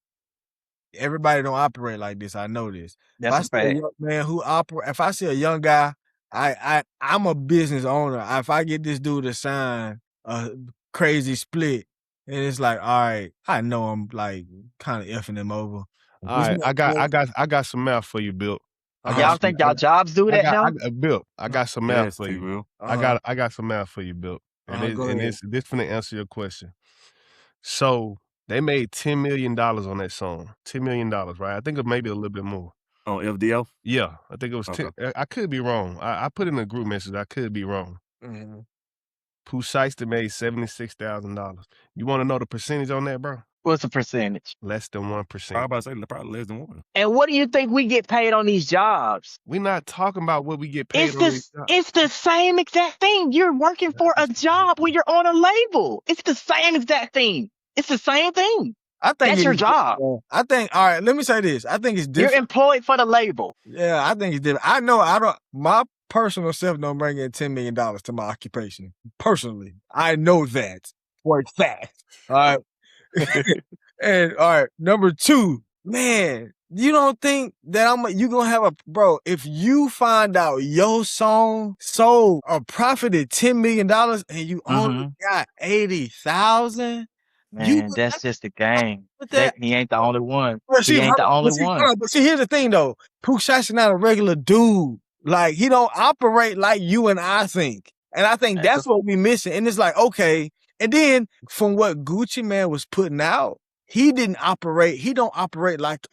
everybody don't operate like this. I know this. That's a fact. A young man if I see a young guy, I'm a business owner. If I get this dude to sign a crazy split, and it's like, all right, I know I'm like kind of effing him over. All right, I got some math for you, Bill. Y'all think y'all jobs do that now? Bill, I got some math for you. I got some math for you, Bill. And this finna answer your question. So they made $10 million on that song. $10 million, right? I think it maybe a little bit more. On FDO? Yeah, I think it was 10. I could be wrong. I put in a group message. I could be wrong. Mm-hmm. Pooh Shiesty made $76,000. You want to know the percentage on that, bro? What's the percentage? Less than 1%. I was about to say probably less than 1. And what do you think we get paid on these jobs? We're not talking about what we get paid on these jobs. It's the same exact thing. You're working for a job when you're on a label. It's the same exact thing. It's the same thing. I think that's your job. I think, all right, let me say this. I think it's different. You're employed for the label. Yeah, I think it's different. My personal self don't bring in $10 million to my occupation. Personally, I know that for a fact. All right. And all right, number 2, man, you don't think that you gonna have if you find out your song sold or profited $10 million and you only got 80,000? Man, that's just the game. He ain't the only one. He ain't the only one. But see, here's the thing though. Pooh Shiesty not a regular dude. Like, he don't operate like you and I think. And I think that's what we missing. And it's like, okay. And then from what Gucci Mane was putting out, he don't operate like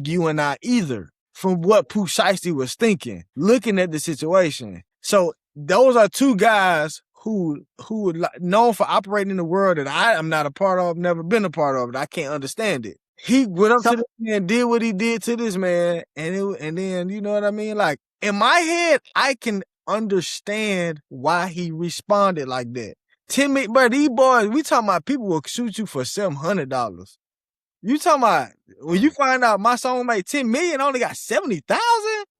you and I either. From what Pooh Shiesty was thinking, looking at the situation. So those are 2 guys who are known for operating in the world that I am not a part of, never been a part of it. I can't understand it. He went up to this man and did what he did to this man, and then, you know what I mean? Like, in my head, I can understand why he responded like that. But these boys, we talking about people will shoot you for $700. You talking about when you find out my song made $10 million, only got 70,000?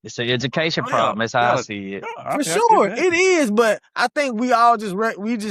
It's an education problem. That's how I see it. For sure, it is. But I think we all just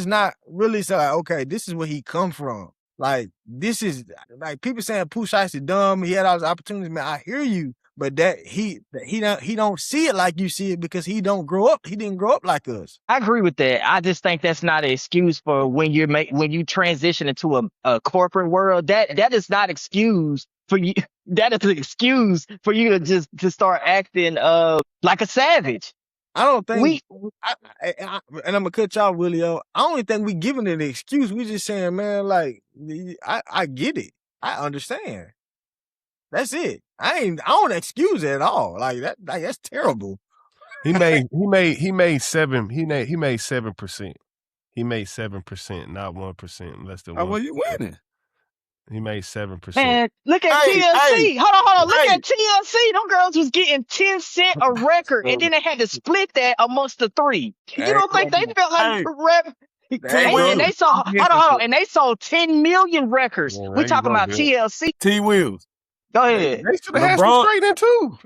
not really say, like, okay, this is where he come from. Like, this is like people saying Pooh Shiesty dumb. He had all his opportunities, man. I hear you, but that he don't see it like you see it because he don't grow up. He didn't grow up like us. I agree with that. I just think that's not an excuse for when you transition into a corporate world. That is not excuse for you. That is an excuse for you to start acting like a savage. I don't think and I'm gonna cut y'all, Willio. I don't even think we giving it an excuse. We just saying, man, like I get it. I understand. That's it. I don't excuse it at all. Like that's terrible. He made 7%. He made 7%. He made 7%, not 1%. Less than 1%. Oh, well, you winning. He made 7%. Man, look at TLC. Hold on. Look at TLC. Them girls was getting 10 cents a record, and then they had to split that amongst the three. You don't think they felt like rap? And they sold, hold on, and they sold 10 million records. We talking about TLC. T Wheels. Go ahead. They should have had some straight in too.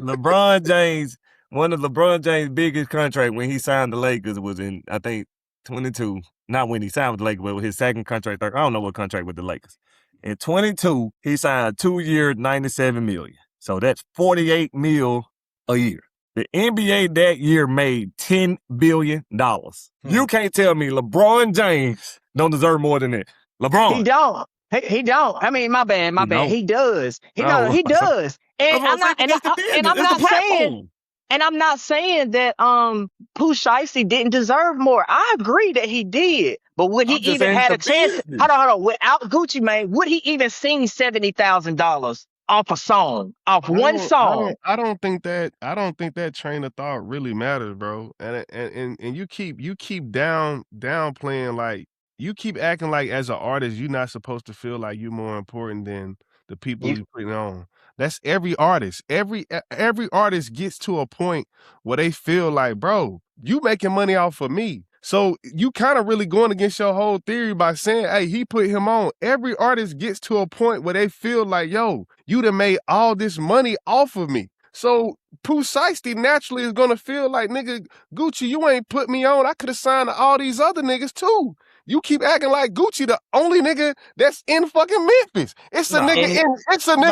LeBron James, one of LeBron James' biggest contract when he signed the Lakers was in, I think, 22. Not when he signed with the Lakers, but with his second contract. I don't know what contract with the Lakers. In 22, he signed 2 years, $97 million. So that's $48 million a year. The NBA that year made $10 billion. You can't tell me LeBron James don't deserve more than that. LeBron. He don't. He don't. I mean, my bad. He does. He does. And I'm not saying that Pooh Shiesty didn't deserve more. I agree that he did. But would he even had a chance? Hold on. Without Gucci Mane, would he even sing $70,000 off a song, off one song? I don't think that train of thought really matters, bro. And you keep downplaying, like, you keep acting like as an artist you're not supposed to feel like you're more important than the people you putting on. That's every artist. Every artist gets to a point where they feel like, bro, you making money off of me. So you kind of really going against your whole theory by saying, hey, he put him on. Every artist gets to a point where they feel like, yo, you done made all this money off of me. So Pooh Shiesty naturally is going to feel like, nigga, Gucci, you ain't put me on. I could have signed to all these other niggas too. You keep acting like Gucci the only nigga that's in fucking Memphis. It's a nigga in Memphis. I ain't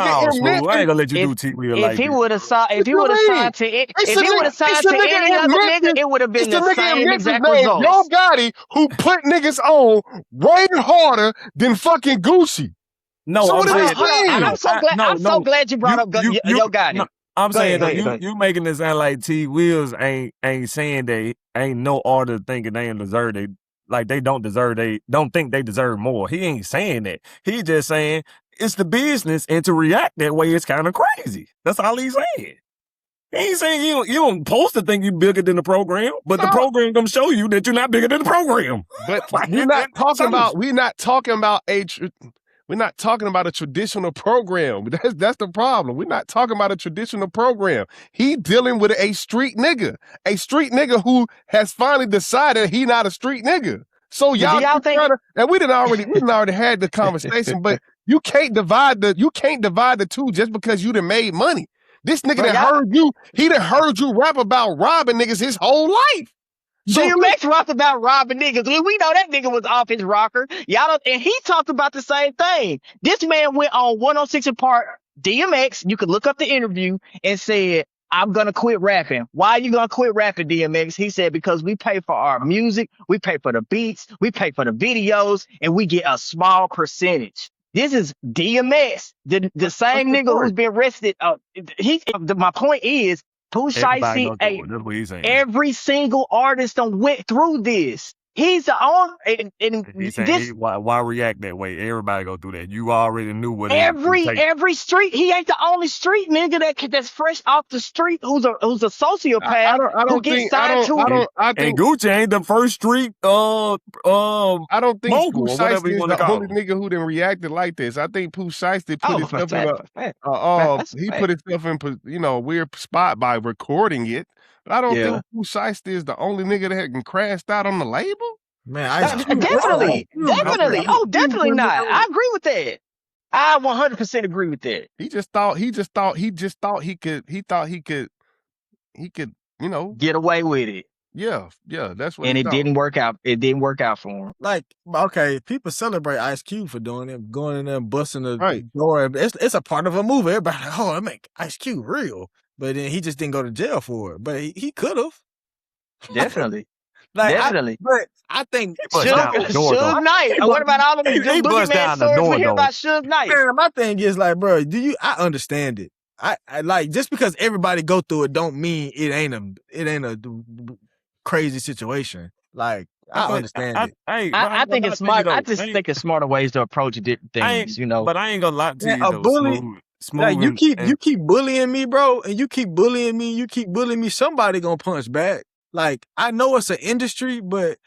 gonna let you do T-Wheel like that. If he would have signed to any other nigga, it would have been the same exact result. Yo Gotti, who put niggas on way harder than fucking Gucci. No, so I'm so glad you brought up Yo Gotti. No, I'm saying you making it sound like T Wheels ain't saying they ain't no artist thinking they ain't deserve it. Like they don't think they deserve more. He ain't saying that. He just saying it's the business, and to react that way is kind of crazy. That's all he's saying. He ain't saying you don't supposed to think you bigger than the program, but the program gonna show you that you're not bigger than the program. But we're not talking about a traditional program. That's the problem. We're not talking about a traditional program. He dealing with a street nigga who has finally decided he not a street nigga. So y'all think, and we didn't already had the conversation, but you can't divide the two just because you done made money. This nigga done heard you rap about robbing niggas his whole life. DMX rapped about robbing niggas. We know that nigga was off his rocker. And he talked about the same thing. This man went on 106 & Park, DMX. You could look up the interview and said, I'm gonna quit rapping. Why are you gonna quit rapping, DMX? He said, because we pay for our music, we pay for the beats, we pay for the videos, and we get a small percentage. This is DMX, the same nigga who's been arrested. My point is, Pooh Shiesty, every single artist done went through this. He's the only, why react that way? Everybody go through that. You already knew what every street. He ain't the only street nigga that's fresh off the street who's a sociopath who gets signed to it. And Gucci ain't the first street. I don't think Pooh Shiesty is the only nigga who done reacted like this. I think Pooh Shiesty put himself in a weird spot by recording it. But I don't think Pooh Shiesty is the only nigga that had crashed out on the label. Man, definitely. Oh, definitely not. I agree with that. I 100% agree with that. He thought he could, get away with it. Yeah, that's what And he it thought. didn't work out. It didn't work out for him. Like, okay, people celebrate Ice Cube for doing it, going in there and busting the Right. door. It's a part of a movie. Everybody like, oh, that make Ice Cube real. But then he just didn't go to jail for it. But he could have. Definitely. Like, Definitely. but I think bust down the door, though. Suge Knight. What about all of the He good bust boogeyman down the stories we door, hear though. about Suge Knight? man, my thing is like, bro, I understand it. I like, just because everybody go through it don't mean it ain't a crazy situation. Like, I understand it. I think it's smart. I just think it's smarter ways to approach things, you know. But I ain't gonna lie to Man, you, a though. bully. Smooth. You keep bullying me, bro, and you keep bullying me. Somebody gonna punch back. Like, I know it's an industry, but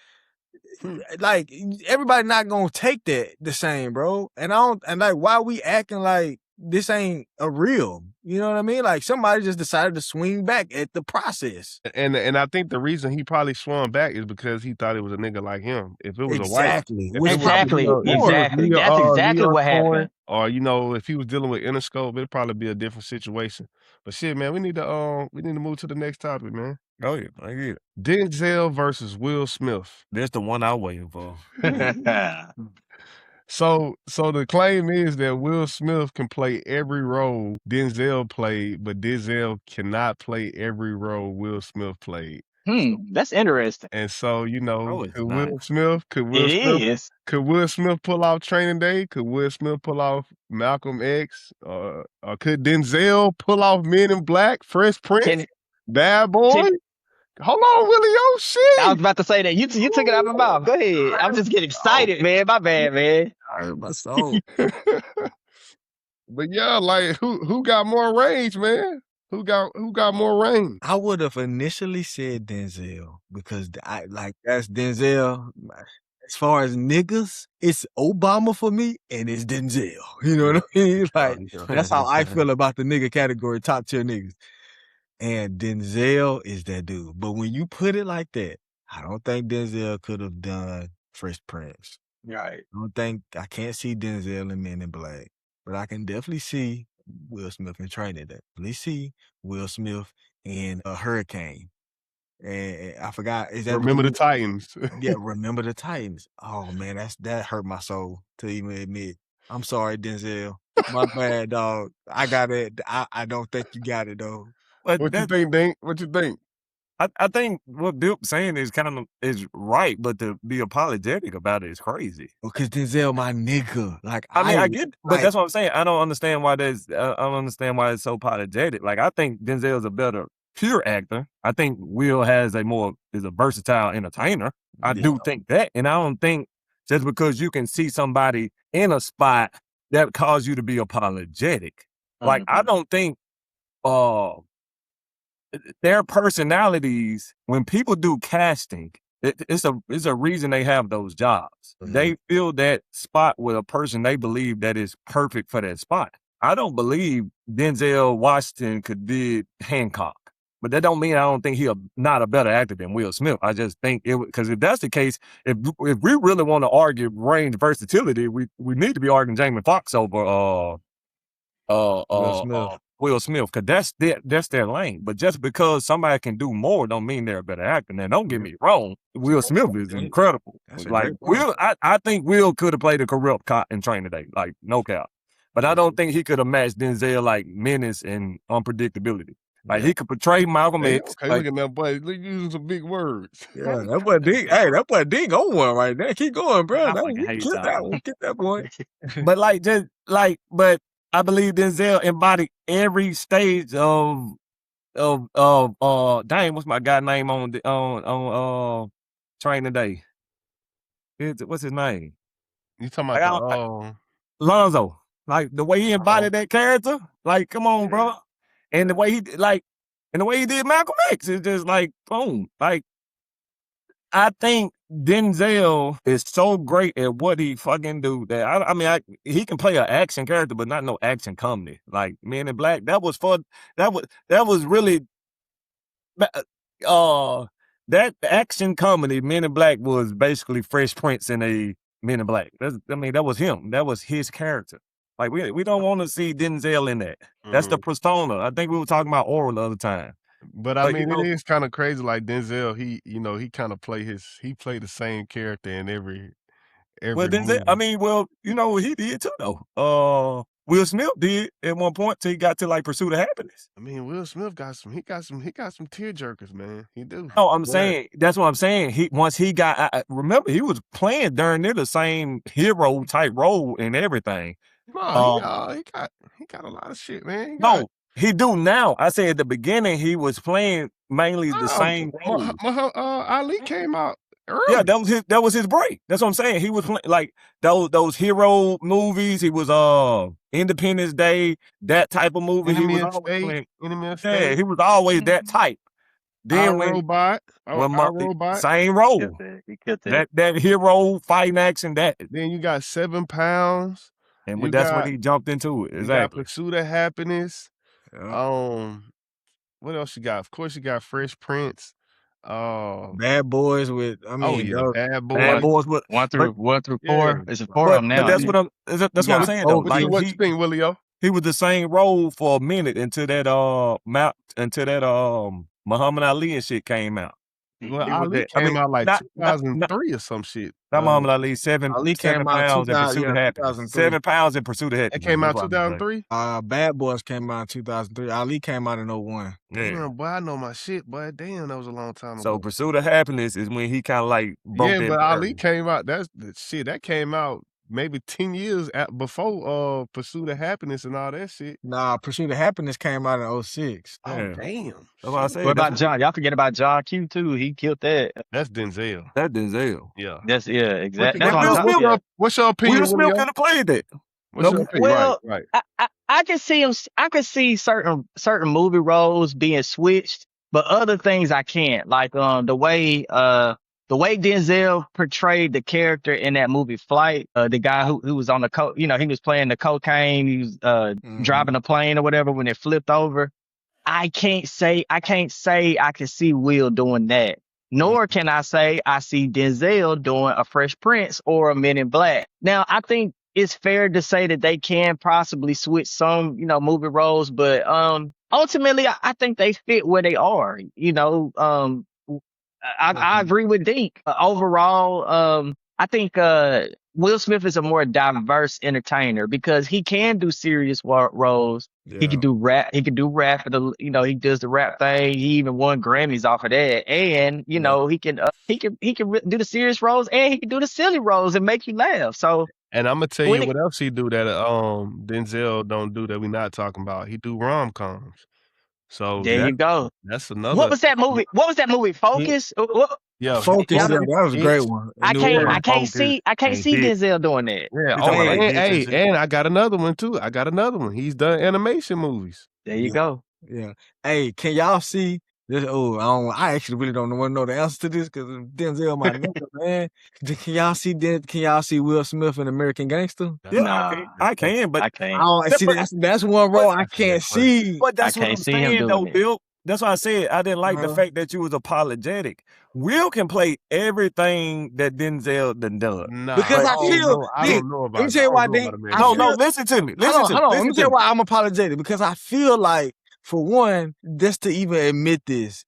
like, everybody not gonna take that the same, bro. And like, why we acting like this ain't a real? You know what I mean? Like, somebody just decided to swing back at the process. And I think the reason he probably swung back is because he thought it was a nigga like him. If it was Exactly. a white, Exactly. Exactly. That's exactly what happened. Or, you know, if he was dealing with Interscope, it'd probably be a different situation. But shit, man, we need to move to the next topic, man. Oh yeah, I get it. Denzel versus Will Smith. That's the one I was waiting for. So the claim is that Will Smith can play every role Denzel played, but Denzel cannot play every role Will Smith played. That's interesting. And so, you know, Could Will Smith pull off Training Day? Could Will Smith pull off Malcolm X? Or could Denzel pull off Men in Black, Fresh Prince, Bad Boy? Hold on, Willie, oh shit. I was about to say that. You took it out of my mouth. Go ahead. I'm just getting excited, man. My bad, man. I heard my soul. But yeah, like who got more range, man? Who got more range? I would have initially said Denzel because that's Denzel. As far as niggas, it's Obama for me and it's Denzel. You know what I mean? Like, that's how I feel about the nigga category, top tier niggas. And Denzel is that dude. But when you put it like that, I don't think Denzel could have done Fresh Prince. Right. I can't see Denzel in Men in Black. But I can definitely see Will Smith in Training Day. Definitely see Will Smith in a Hurricane. And I forgot, is that Remember the Titans? Yeah, Remember the Titans. Oh man, that hurt my soul to even admit. I'm sorry, Denzel. My bad, dog. I got it. I don't think you got it though. But What you think, Dink? What you think? I think what Bill's saying is is right, but to be apologetic about it is crazy. Because Denzel, my nigga. Like, I get, but that's what I'm saying. I don't understand why I don't understand why it's so apologetic. Like, I think Denzel's a better pure actor. I think Will is a versatile entertainer. I do think that, and I don't think just because you can see somebody in a spot that cause you to be apologetic. Like, I don't think their personalities, when people do casting, it's a reason they have those jobs. They fill that spot with a person they believe that is perfect for that spot. I don't believe Denzel Washington could do Hancock, but that don't mean I don't think he's not a better actor than Will Smith. I just think because if that's the case, if we really want to argue range versatility, we need to be arguing Jamie Foxx over Will Smith, because that's their lane. But just because somebody can do more don't mean they're a better actor. Now, don't get me wrong, Will Smith is incredible. Like, Will, I think Will could have played a corrupt cop in Training Day, like, no cap. But I don't think he could have matched Denzel, like, menace and unpredictability. Like, he could portray Malcolm X. Okay, look at that boy. Look, using some big words. Yeah, that boy Dink. Hey, that boy Dink on one right there. Keep going, bro. Get that boy. But but I believe Denzel embodied every stage of dang, what's my guy name on Training Day? What's his name? You talking about Lonzo? Like, the way he embodied that character, like, come on, bro. And the way he did Malcolm X is just like, boom. Like, I think Denzel is so great at what he fucking do that he can play an action character, but not no action comedy. Like Men in Black, that was fun. That was really that action comedy. Men in Black was basically Fresh Prince in a Men in Black. That was him. That was his character. Like, we don't want to see Denzel in that. That's the persona. I think we were talking about Oral the other time. But I But you mean, it know, is kind of crazy. Like Denzel, he kind of he played the same character in well, every Denzel, I movie. mean, well, you know what he did too though. Will Smith did at one point till he got to like Pursuit of Happiness. I mean, Will Smith got some. He got some tear jerkers, man. He do. No, I'm But saying that's what I'm saying. Once he got, remember he was playing during there the same hero type role and everything. no, Um, he got a lot of shit, man. He got no, he do now. I said at the beginning he was playing mainly the same role. Ali came out Yeah, early. that was his break. That's what I'm saying. He was playing like those hero movies. He was Independence Day, that type of movie. He was always playing. Enemy of Yeah, State, he was always that type. I Then Robot, when I Robot. same role, He killed that. that hero fighting action that, Then you got 7 Pounds. and You that's when got he jumped into it. you got Exactly. Pursuit of Happiness. Yeah. What else you got? Of course, you got Fresh Prince. Bad Boys with, I mean, yeah, Bad Bad Boys. Boys, but One through Yeah. 4. It's a 4 of them now. but that's what that's what I'm saying though. What Like What you think, Willio? he was the same role for a minute until that Muhammad Ali and shit came out. Well, He was Ali that. I came mean, out like not 2003 or some shit. Muhammad Ali, seven Ali came out pounds in 2000, Pursuit of yeah, Happiness. 2003. 7 pounds in Pursuit of That Happiness. came out That's what I'm saying. 2003. Bad Boys came out in 2003. Ali came out in 01. Yeah. Damn, boy, I know my shit, boy. Damn, that was a long time So ago. Pursuit of Happiness is when he kind of like broke Yeah, that but Ali barrier. came out. That came out maybe 10 years before Pursuit of Happiness and all that shit. Nah, Pursuit of Happiness came out in 06. Oh, Yeah. damn. That's what I Shit. said. What about John? Y'all forget about John Q too. He killed that. That's Denzel. That's Denzel. Yeah. That's exactly. That's Will what I'm Smith- talking about. What's your opinion, Will Smith Willio? could have played that. What's your No, opinion? Well, Right. I can see him. I can see certain movie roles being switched, but other things I can't. Like the way Denzel portrayed the character in that movie Flight, the guy who was on the he was playing the cocaine. He was driving a plane or whatever when it flipped over. I can't say I can see Will doing that. Nor can I say I see Denzel doing a Fresh Prince or a Men in Black. Now, I think it's fair to say that they can possibly switch some, movie roles, but ultimately, I think they fit where they are. I agree with Deke. Overall, I think Will Smith is a more diverse entertainer because he can do serious roles. Yeah. He can do rap. He can do rap. He does the rap thing. He even won Grammys off of that. And he can do the serious roles and he can do the silly roles and make you laugh. So. And I'm gonna tell you what else he do that Denzel don't do that we not talking about. He do rom-coms. So there you go. That's another. What was that movie? Focus? Yeah, Focus. Yeah, that was a great one. I can't see Denzel doing that. Yeah. And I got another one too. He's done animation movies. There you go. Yeah. Hey, can y'all see this? I actually really don't want to know the answer to this because Denzel my nigga, man. Can y'all see Will Smith in American Gangster? Yeah, I can, but I can't. See, that's one role I can't see. But that's I what can't I'm see him saying, though, doing it. Bill. That's why I said I didn't like the fact that you was apologetic. Will can play everything that Denzel done done. Nah, because I don't know about. Let me tell you why. No, listen to me. Hold on. Let me tell you why I'm apologetic. Because I feel like, for one, just to even admit this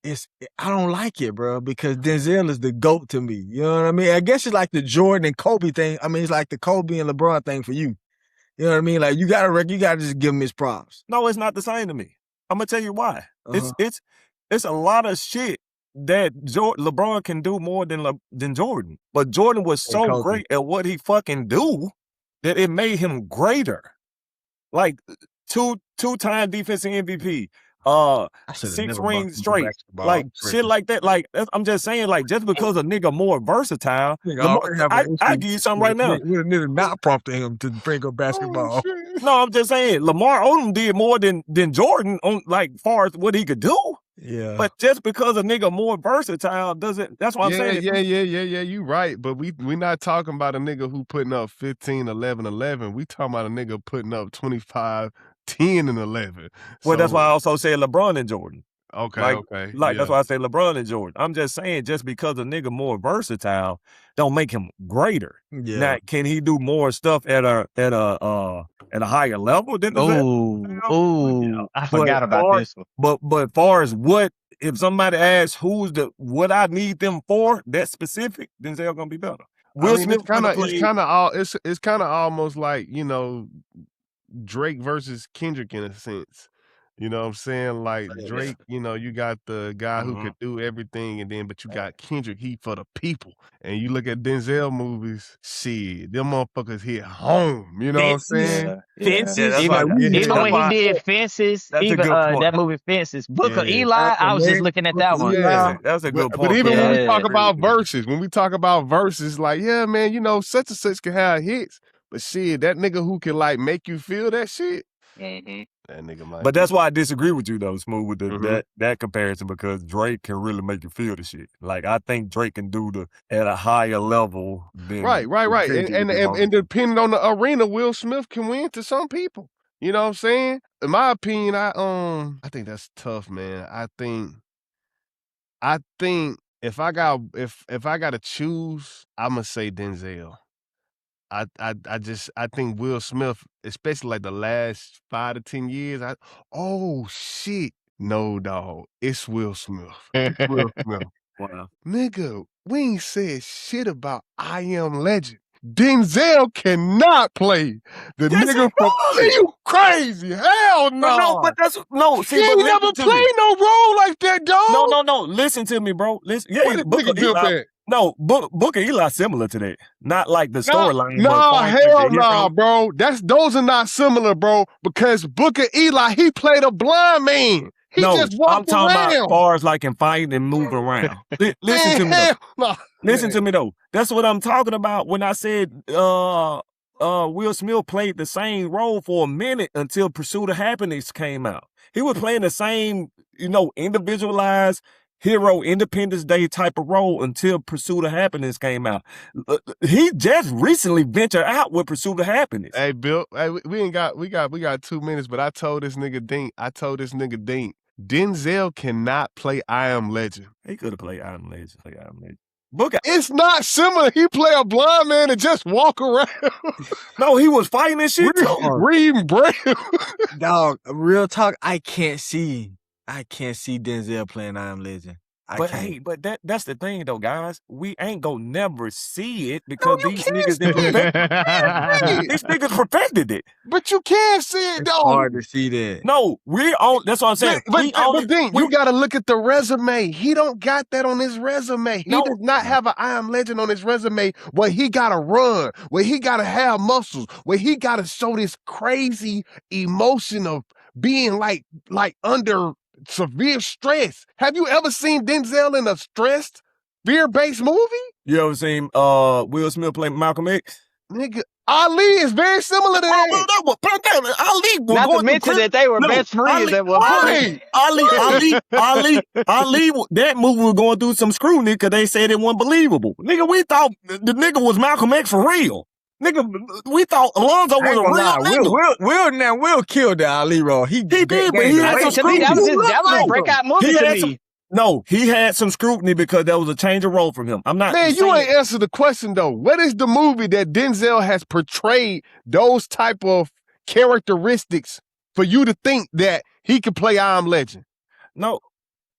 I don't like it, bro. Because Denzel is the GOAT to me. You know what I mean? I guess it's like the Jordan and Kobe thing. I mean, it's like the Kobe and LeBron thing for you. You know what I mean? Like you gotta just give him his props. No, it's not the same to me. I'm gonna tell you why. It's a lot of shit that LeBron can do more than Jordan. But Jordan was so great at what he fucking do that it made him greater. Like two-time defensive MVP. 6 rings straight, like shit like that. Like I'm just saying, like just because a nigga more versatile, I give you something right now. We're not prompting him to bring up basketball. No, I'm just saying Lamar Odom did more than Jordan on like far as what he could do. Yeah, but just because a nigga more versatile doesn't. That's what I'm saying. Yeah. You right, but we not talking about a nigga who putting up 15, 11, 11. We talking about a nigga putting up 25. 10 and 11. Well, that's why I also said LeBron and Jordan. Okay. That's why I say LeBron and Jordan. I'm just saying, just because a nigga more versatile, don't make him greater. Yeah. Now, can he do more stuff at a higher level than Ooh, I forgot about this one. But far as if somebody asks what I need them for, that specific, Denzel gonna be better. Will Smith it's kind of almost like, you know, Drake versus Kendrick in a sense. You know what I'm saying? Like Drake, you know, you got the guy who could do everything, but you got Kendrick, he for the people. And you look at Denzel movies, shit, them motherfuckers hit home. You know what I'm saying? Fences. Even when he did Fences, that movie Fences, Booker Eli, I was just looking at that one. Yeah, that's a good point. But even when we talk about verses, like, yeah, man, you know, such and such can have hits. But shit, that nigga who can like make you feel that shit. That nigga might. But that's why I disagree with you though, Smooth, with that comparison, because Drake can really make you feel the shit. Like I think Drake can do at a higher level than right. And depending on the arena, Will Smith can win to some people. You know what I'm saying? In my opinion, I think that's tough, man. I think if I gotta choose, I'ma say Denzel. I think Will Smith, especially like the last 5 to 10 years, no, dog, it's Will Smith. It's Will Smith. Wow. Nigga, we ain't said shit about I Am Legend. Denzel cannot play the nigga from you crazy. Hell no. See, he ain't never played no role like that, dog. No. Listen to me, bro. Listen. Yeah, what did nigga do that? No, Booker Eli similar to that. Not like the storyline. No, hell no, bro. Those are not similar, bro. Because Booker Eli, he played a blind man. He just walked around. I'm talking about bars like in fighting and moving around. Listen to me though. Listen to me though. That's what I'm talking about when I said Will Smith played the same role for a minute until Pursuit of Happiness came out. He was playing the same, you know, individualized hero Independence Day type of role until Pursuit of Happiness came out. He just recently ventured out with Pursuit of Happiness. Hey, Bill, we got 2 minutes, but I told this nigga Dink, Denzel cannot play I Am Legend. He could have played I Am Legend. It's not similar. He play a blind man and just walk around. No, he was fighting and shit. Reading braille. Dog, real talk, I can't see Denzel playing I Am Legend. But that's the thing though, guys. We ain't gonna never see it because these niggas these niggas perfected it. But you can't see it though. It's hard to see that. No, that's what I'm saying. But you gotta look at the resume. He don't got that on his resume. He does not have an I Am Legend on his resume where he gotta run, where he gotta have muscles, where he gotta show this crazy emotion of being like under severe stress. Have you ever seen Denzel in a stressed, fear-based movie? You ever seen Will Smith play Malcolm X? Nigga, Ali is very similar to that. Ali, not to mention that they were best friends at one point. Ali, that movie was going through some scrutiny because they said it wasn't believable. Nigga, we thought the nigga was Malcolm X for real. Nigga, we thought Alonzo was a real nigga. Will killed the Ali role. He did, but he had some scrutiny. That was a breakout movie to me. No, he had some scrutiny because there was a change of role from him. I'm not. Man, you ain't answered the question though. What is the movie that Denzel has portrayed those type of characteristics for you to think that he could play I Am Legend? No.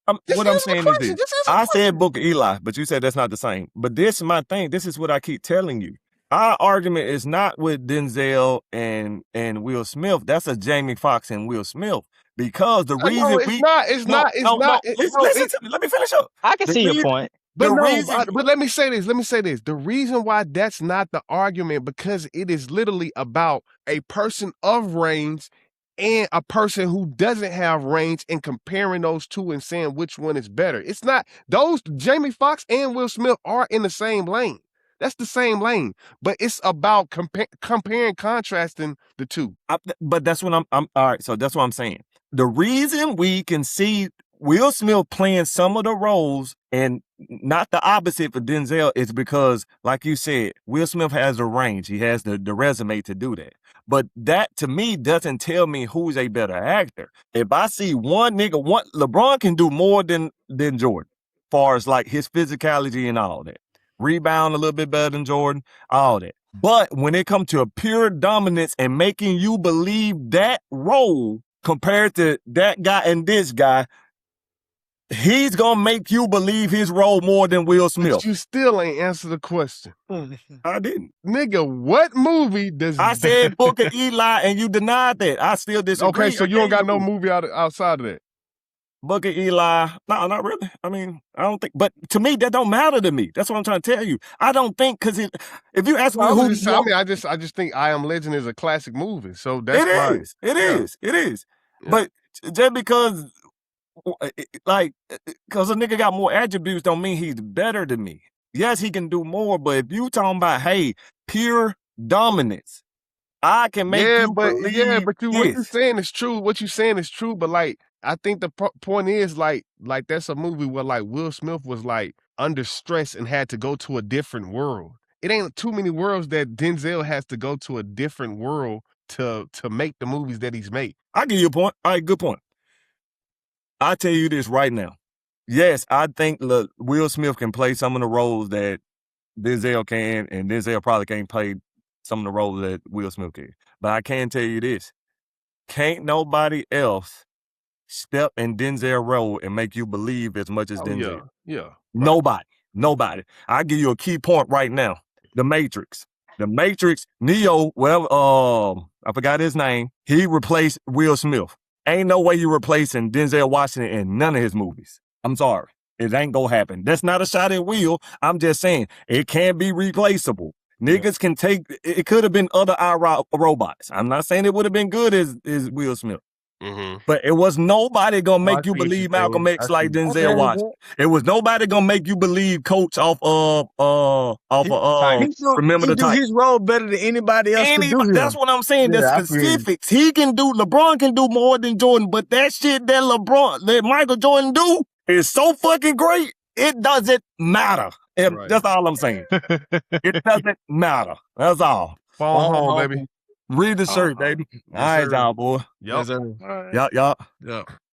What I'm saying is this. I said Booker Eli, but you said that's not the same. But this is my thing. This is what I keep telling you. Our argument is not with Denzel and Will Smith. That's a Jamie Foxx and Will Smith. Because the reason it's not. Listen to me. Let me finish up. I can see your point. But let me say this. The reason why that's not the argument, because it is literally about a person of range and a person who doesn't have range and comparing those two and saying which one is better. It's not. Those Jamie Foxx and Will Smith are in the same lane. That's the same lane, but it's about comparing, contrasting the two. But that's what I'm all right. So that's what I'm saying. The reason we can see Will Smith playing some of the roles and not the opposite for Denzel is because, like you said, Will Smith has the range. He has the resume to do that. But that to me doesn't tell me who's a better actor. If I see one nigga, LeBron can do more than Jordan, far as like his physicality and all that. Rebound a little bit better than Jordan, all that. But when it comes to a pure dominance and making you believe that role compared to that guy and this guy, he's gonna make you believe his role more than Will Smith. But you still ain't answered the question. I didn't. Nigga, what movie does I said Booker Eli and you denied that. I still disagree. Okay, so you don't got no movie outside of that. Booker Eli, no, not really. I mean, I don't think, but to me, that don't matter to me. That's what I'm trying to tell you. I don't think, because if you ask me I just think I Am Legend is a classic movie. So that's fine. It is. Yeah. But just because, because a nigga got more attributes don't mean he's better than me. Yes, he can do more, but if you talking about, hey, pure dominance, I can make you believe what you're saying is true. What you're saying is true, but like, I think the point is like that's a movie where like Will Smith was like under stress and had to go to a different world. It ain't too many worlds that Denzel has to go to a different world to make the movies that he's made. I give you a point. All right, good point. I tell you this right now. Yes, I think Will Smith can play some of the roles that Denzel can, and Denzel probably can't play some of the roles that Will Smith can. But I can tell you this. Can't nobody else step in Denzel's role and make you believe as much as Denzel. Yeah. Right. Nobody. I'll give you a key point right now. The Matrix, Neo, I forgot his name. He replaced Will Smith. Ain't no way you replacing Denzel Washington in none of his movies. I'm sorry. It ain't gonna happen. That's not a shot at Will. I'm just saying it can't be replaceable. Niggas can take, it could have been other robots. I'm not saying it would have been good as Will Smith. Mm-hmm. But it was nobody gonna make you believe Malcolm X like Denzel Washington. It was nobody gonna make you believe Coach off Remember the Titans. His role better than anybody else can do. That's what I'm saying. The specifics. He can do, LeBron can do more than Jordan, but that shit that Michael Jordan do is so fucking great, it doesn't matter. That's all I'm saying. It doesn't matter. That's all. Fall home, baby. Read the shirt, baby. All right, y'all, boy. Yup. Yup.